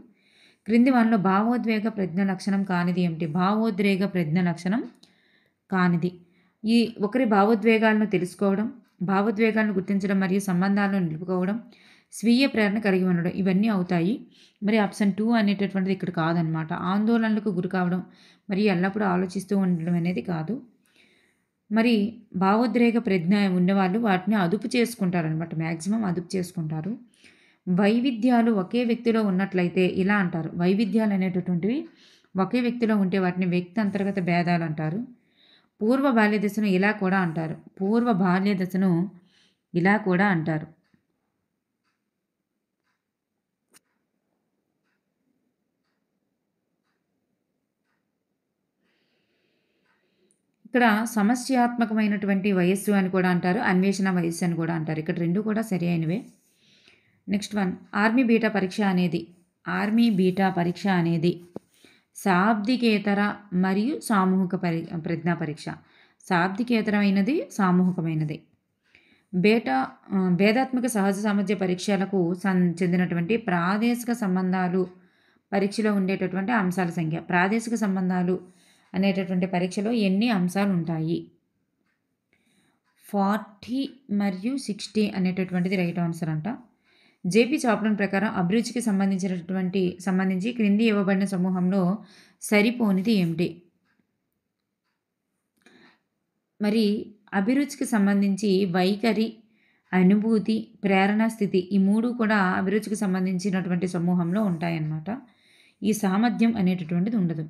క్రింది వానిలో భావోద్వేగ ప్రజ్ఞ లక్షణం కానిది ఏమిటి? భావోద్వేగ ప్రజ్ఞ లక్షణం కానిది ఒకరి భావోద్వేగాలను తెలుసుకోవడం, భావోద్వేగాలను గుర్తించడం మరియు సంబంధాలను నిలుపుకోవడం, స్వీయ ప్రేరణ కలిగి ఉండడం, ఇవన్నీ అవుతాయి. మరి ఆప్షన్ 2 అనేటటువంటిది ఇక్కడ కాదనమాట. ఆందోళనలకు గురి కావడం మరియు ఎల్లప్పుడూ ఆలోచిస్తూ ఉండడం అనేది కాదు. మరి భావోద్వేగ ప్రజ్ఞ ఉన్నవాళ్ళు వాటిని అదుపు చేసుకుంటారనమాట. మ్యాక్సిమం అదుపు చేసుకుంటారు. వైవిధ్యాలు ఒకే వ్యక్తిలో ఉన్నట్లయితే ఇలా అంటారు. వైవిధ్యాలు అనేటటువంటివి ఒకే వ్యక్తిలో ఉంటే వాటిని వ్యక్తి అంతర్గత భేదాలు అంటారు. పూర్వ బాల్య దశను ఇలా కూడా అంటారు. ఇక్కడ సమస్యాత్మకమైనటువంటి వయస్సు అని కూడా అంటారు. అన్వేషణ వయస్సు అని కూడా అంటారు. ఇక్కడ 2 కూడా సరి అయినవే. నెక్స్ట్ వన్, ఆర్మీ బీటా పరీక్ష అనేది శాబ్దికేతర మరియు సామూహిక ప్రజ్ఞా పరీక్ష. శాబ్దికేతరమైనది, సామూహికమైనది. భేదాత్మక సహజ సామర్థ్య పరీక్షలకు చెందినటువంటి ప్రాదేశిక సంబంధాలు పరీక్షలో ఉండేటటువంటి అంశాల సంఖ్య. ప్రాదేశిక సంబంధాలు అనేటటువంటి పరీక్షలో ఎన్ని అంశాలు ఉంటాయి? 40 మరియు 60 అనేటటువంటిది రైట్ ఆన్సర్ అంట. జేపీ చాప్లన్ ప్రకారం అభిరుచికి సంబంధించి క్రింది ఇవ్వబడిన సమూహంలో సరిపోనిది ఏమిటి? మరి అభిరుచికి సంబంధించి వైఖరి, అనుభూతి, ప్రేరణ స్థితి, ఈ 3 కూడా అభిరుచికి సంబంధించినటువంటి సమూహంలో ఉంటాయన్నమాట. ఈ సామర్థ్యం అనేటటువంటిది ఉండదు.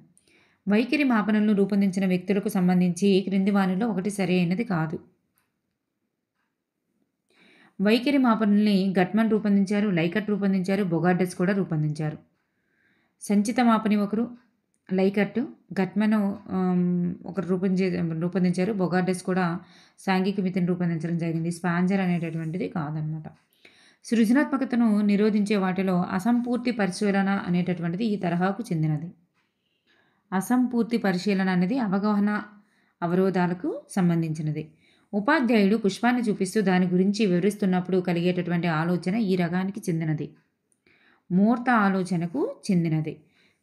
వైఖరి మాపనలను రూపొందించిన వ్యక్తులకు సంబంధించి క్రింది వానిలో ఒకటి సరి అయినది కాదు. వైఖరి మాపనల్ని గట్మన్ రూపొందించారు, లైకర్ట్ రూపొందించారు, బొగార్డెస్ కూడా రూపొందించారు. సంచిత మాపని ఒకరు, లైకర్ట్, గట్మన్ ఒకరు రూపొందించారు. బొగార్డెస్ కూడా సాంఘిక మితిని రూపొందించడం జరిగింది. స్పాంజర్ అనేటటువంటిది కాదనమాట. సృజనాత్మకతను నిరోధించే వాటిలో అసంపూర్తి పరిశీలన అనేటటువంటిది ఈ తరహాకు చెందినది. అసంపూర్తి పరిశీలన అనేది అవగాహన అవరోధాలకు సంబంధించినది. ఉపాధ్యాయుడు పుష్పాన్ని చూపిస్తూ దాని గురించి వివరిస్తున్నప్పుడు కలిగేటటువంటి ఆలోచన ఈ రకానికి చెందినది. మూర్త ఆలోచనకు చెందినది.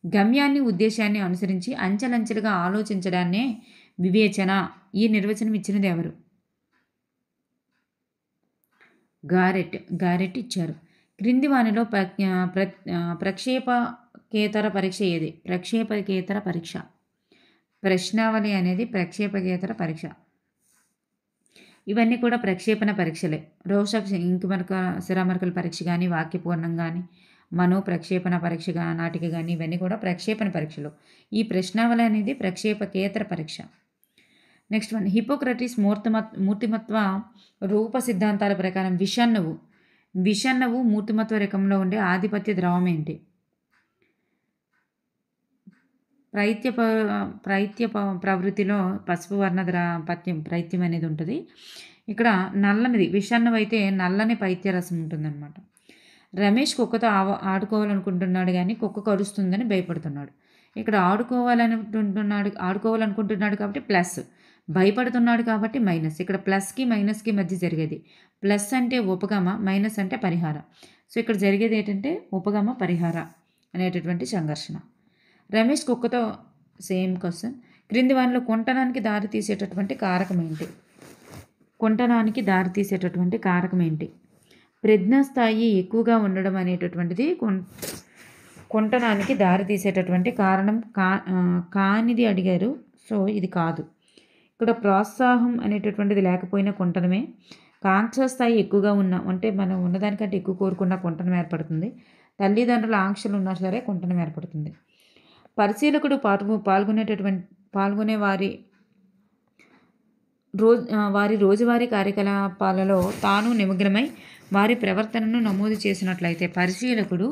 గమ్యాన్ని, ఉద్దేశాన్ని అనుసరించి అంచెలంచెలుగా ఆలోచించడాన్నే వివేచన. ఈ నిర్వచనం ఇచ్చినది ఎవరు? గారెట్ ఇచ్చారు. క్రింది వానిలో ప్రక్షేపకేతర పరీక్ష ఏది? ప్రక్షేపకేతర పరీక్ష. ప్రశ్నావళి అనేది ప్రక్షేపకేతర పరీక్ష. ఇవన్నీ కూడా ప్రక్షేపణ పరీక్షలే. రోషక్ ఇంకిమరక సిరామరకల పరీక్ష కానీ, వాక్యపూర్ణం కానీ, మనో ప్రక్షేపణ పరీక్ష నాటిక కానీ, ఇవన్నీ కూడా ప్రక్షేపణ పరీక్షలు. ఈ ప్రశ్నావళి అనేది ప్రక్షేపకేతర పరీక్ష. నెక్స్ట్ వన్, హిపోక్రటీస్ మూర్తిమత్వ రూప సిద్ధాంతాల ప్రకారం విషన్నవు మూర్తిమత్వ రకంలో ఉండే ఆధిపత్య ద్రవం ఏంటి? ప్రవృత్తిలో పసుపు వర్ణ ప్రైత్యం అనేది ఉంటుంది. ఇక్కడ నల్లనిది విషన్నవి అయితే నల్లని పైత్యరసం ఉంటుందన్నమాట. రమేష్ కుక్కతో ఆడుకోవాలనుకుంటున్నాడు కానీ కుక్క కరుస్తుందని భయపడుతున్నాడు. ఇక్కడ ఆడుకోవాలనుకుంటున్నాడు కాబట్టి ప్లస్, భయపడుతున్నాడు కాబట్టి మైనస్. ఇక్కడ ప్లస్కి మైనస్కి మధ్య జరిగేది. ప్లస్ అంటే ఉపగమ, మైనస్ అంటే పరిహార. సో ఇక్కడ జరిగేది ఏంటంటే ఉపగమ పరిహార అనేటటువంటి సంఘర్షణ. రమేష్ కుక్కతో సేమ్ క్వశ్చన్. క్రింది వానిలో కుంటనానికి దారి తీసేటటువంటి కారకం ఏంటి? కుంటనానికి దారి తీసేటటువంటి కారకం ఏంటి? ప్రజ్ఞాస్థాయి ఎక్కువగా ఉండడం అనేటటువంటిది కుంటనానికి దారి తీసేటటువంటి కారణం కానిది అడిగారు. సో ఇది కాదు. ఇక్కడ ప్రోత్సాహం అనేటటువంటిది లేకపోయినా కుంటనమే. కాంక్ష స్థాయి ఎక్కువగా అంటే మనం ఉన్నదానికంటే ఎక్కువ కోరుకున్న కుంటనం ఏర్పడుతుంది. తల్లిదండ్రుల ఆంక్షలు ఉన్నా సరే కుంటనం ఏర్పడుతుంది. పరిశీలకుడు పాల్గొనే వారి రోజువారీ కార్యకలాపాలలో తాను నిమగ్నమై వారి ప్రవర్తనను నమోదు చేసినట్లయితే, పరిశీలకుడు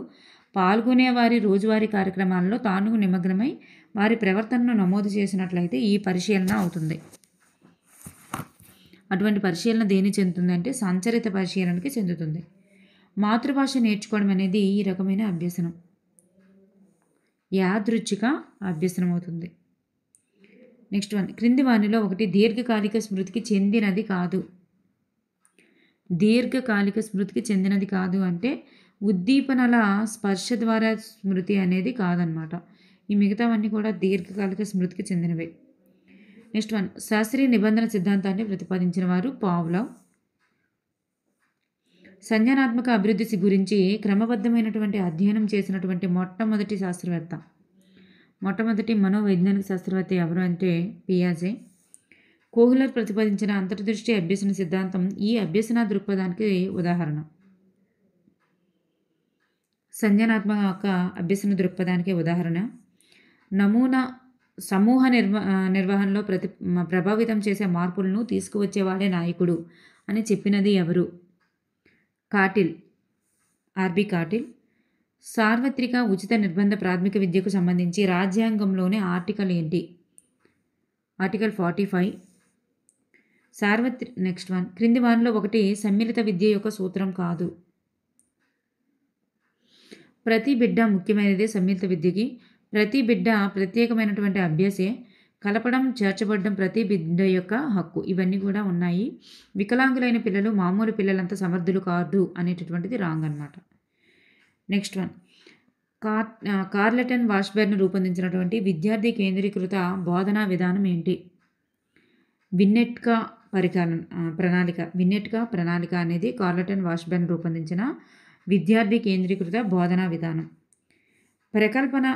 పాల్గొనే వారి రోజువారీ కార్యక్రమాలలో తాను నిమగ్నమై వారి ప్రవర్తనను నమోదు చేసినట్లయితే ఈ పరిశీలన అవుతుంది. అటువంటి పరిశీలన దేని చెందుతుంది అంటే సంచరిత పరిశీలనకి చెందుతుంది. మాతృభాష నేర్చుకోవడం అనేది ఈ రకమైన అభ్యసనం, యాదృచ్ఛిక అభ్యసనం అవుతుంది. నెక్స్ట్ వన్, క్రింది వానిలో ఒకటి దీర్ఘకాలిక స్మృతికి చెందినది కాదు. దీర్ఘకాలిక స్మృతికి చెందినది కాదు అంటే ఉద్దీపనల స్పర్శ ద్వారా స్మృతి అనేది కాదనమాట. ఈ మిగతావన్నీ కూడా దీర్ఘకాలిక స్మృతికి చెందినవే. నెక్స్ట్ వన్, శాస్త్రీయ నిబంధన సిద్ధాంతాన్ని ప్రతిపాదించిన వారు పావ్లోవ్. సంజ్ఞానాత్మక అభివృద్ధి గురించి క్రమబద్ధమైనటువంటి అధ్యయనం చేసినటువంటి మొట్టమొదటి మనోవైజ్ఞానిక శాస్త్రవేత్త ఎవరు అంటే పియాజే. కోహ్లర్ ప్రతిపాదించిన అంతర్దృష్టి అభ్యసన సిద్ధాంతం ఈ అభ్యసన దృక్పథానికి ఉదాహరణ. సంజ్ఞానాత్మక అభ్యసన దృక్పథానికి ఉదాహరణ. నమూనా సమూహ నిర్వహణలో ప్రభావితం చేసే మార్పులను తీసుకువచ్చేవాడే నాయకుడు అని చెప్పినది ఎవరు? Cattell, RB Cattell. సార్వత్రిక ఉచిత నిర్బంధ ప్రాథమిక విద్యకు సంబంధించి రాజ్యాంగంలోని ఆర్టికల్ ఏంటి? ఆర్టికల్ 45. నెక్స్ట్ వన్, క్రింది వానిలో ఒకటి సమ్మిళిత విద్య యొక్క సూత్రం కాదు. ప్రతి బిడ్డ ముఖ్యమైనదే సమ్మిళిత విద్యకి. ప్రతి బిడ్డ ప్రత్యేకమైనటువంటి అభ్యాసే. కలపడం, చేర్చబడడం ప్రతి బిడ్డ యొక్క హక్కు. ఇవన్నీ కూడా ఉన్నాయి. వికలాంగులైన పిల్లలు మామూలు పిల్లలంత సమర్థులు కాదు అనేటటువంటిది రాంగ్ అనమాట. నెక్స్ట్ వన్, కార్లెటన్ వాష్బెర్న్ రూపొందించినటువంటి విద్యార్థి కేంద్రీకృత బోధనా విధానం ఏంటి? విన్నెట్కా ప్రణాళిక అనేది కార్లెటన్ వాష్బెర్న్ రూపొందించిన విద్యార్థి కేంద్రీకృత బోధనా విధానం. ప్రకల్పన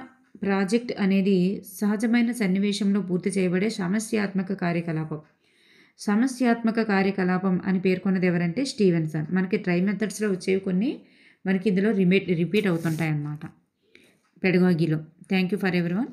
ప్రాజెక్ట్ అనేది సహజమైన సన్నివేశంలో పూర్తి చేయబడే సమస్యాత్మక కార్యకలాపం అని పేర్కొన్నది ఎవరంటే స్టీవెన్సన్. మనకి ట్రై మెథడ్స్లో వచ్చేవి కొన్ని మనకి ఇందులో రిపీట్ అవుతుంటాయి అన్నమాట పెడగాగిలో. Thank you for everyone.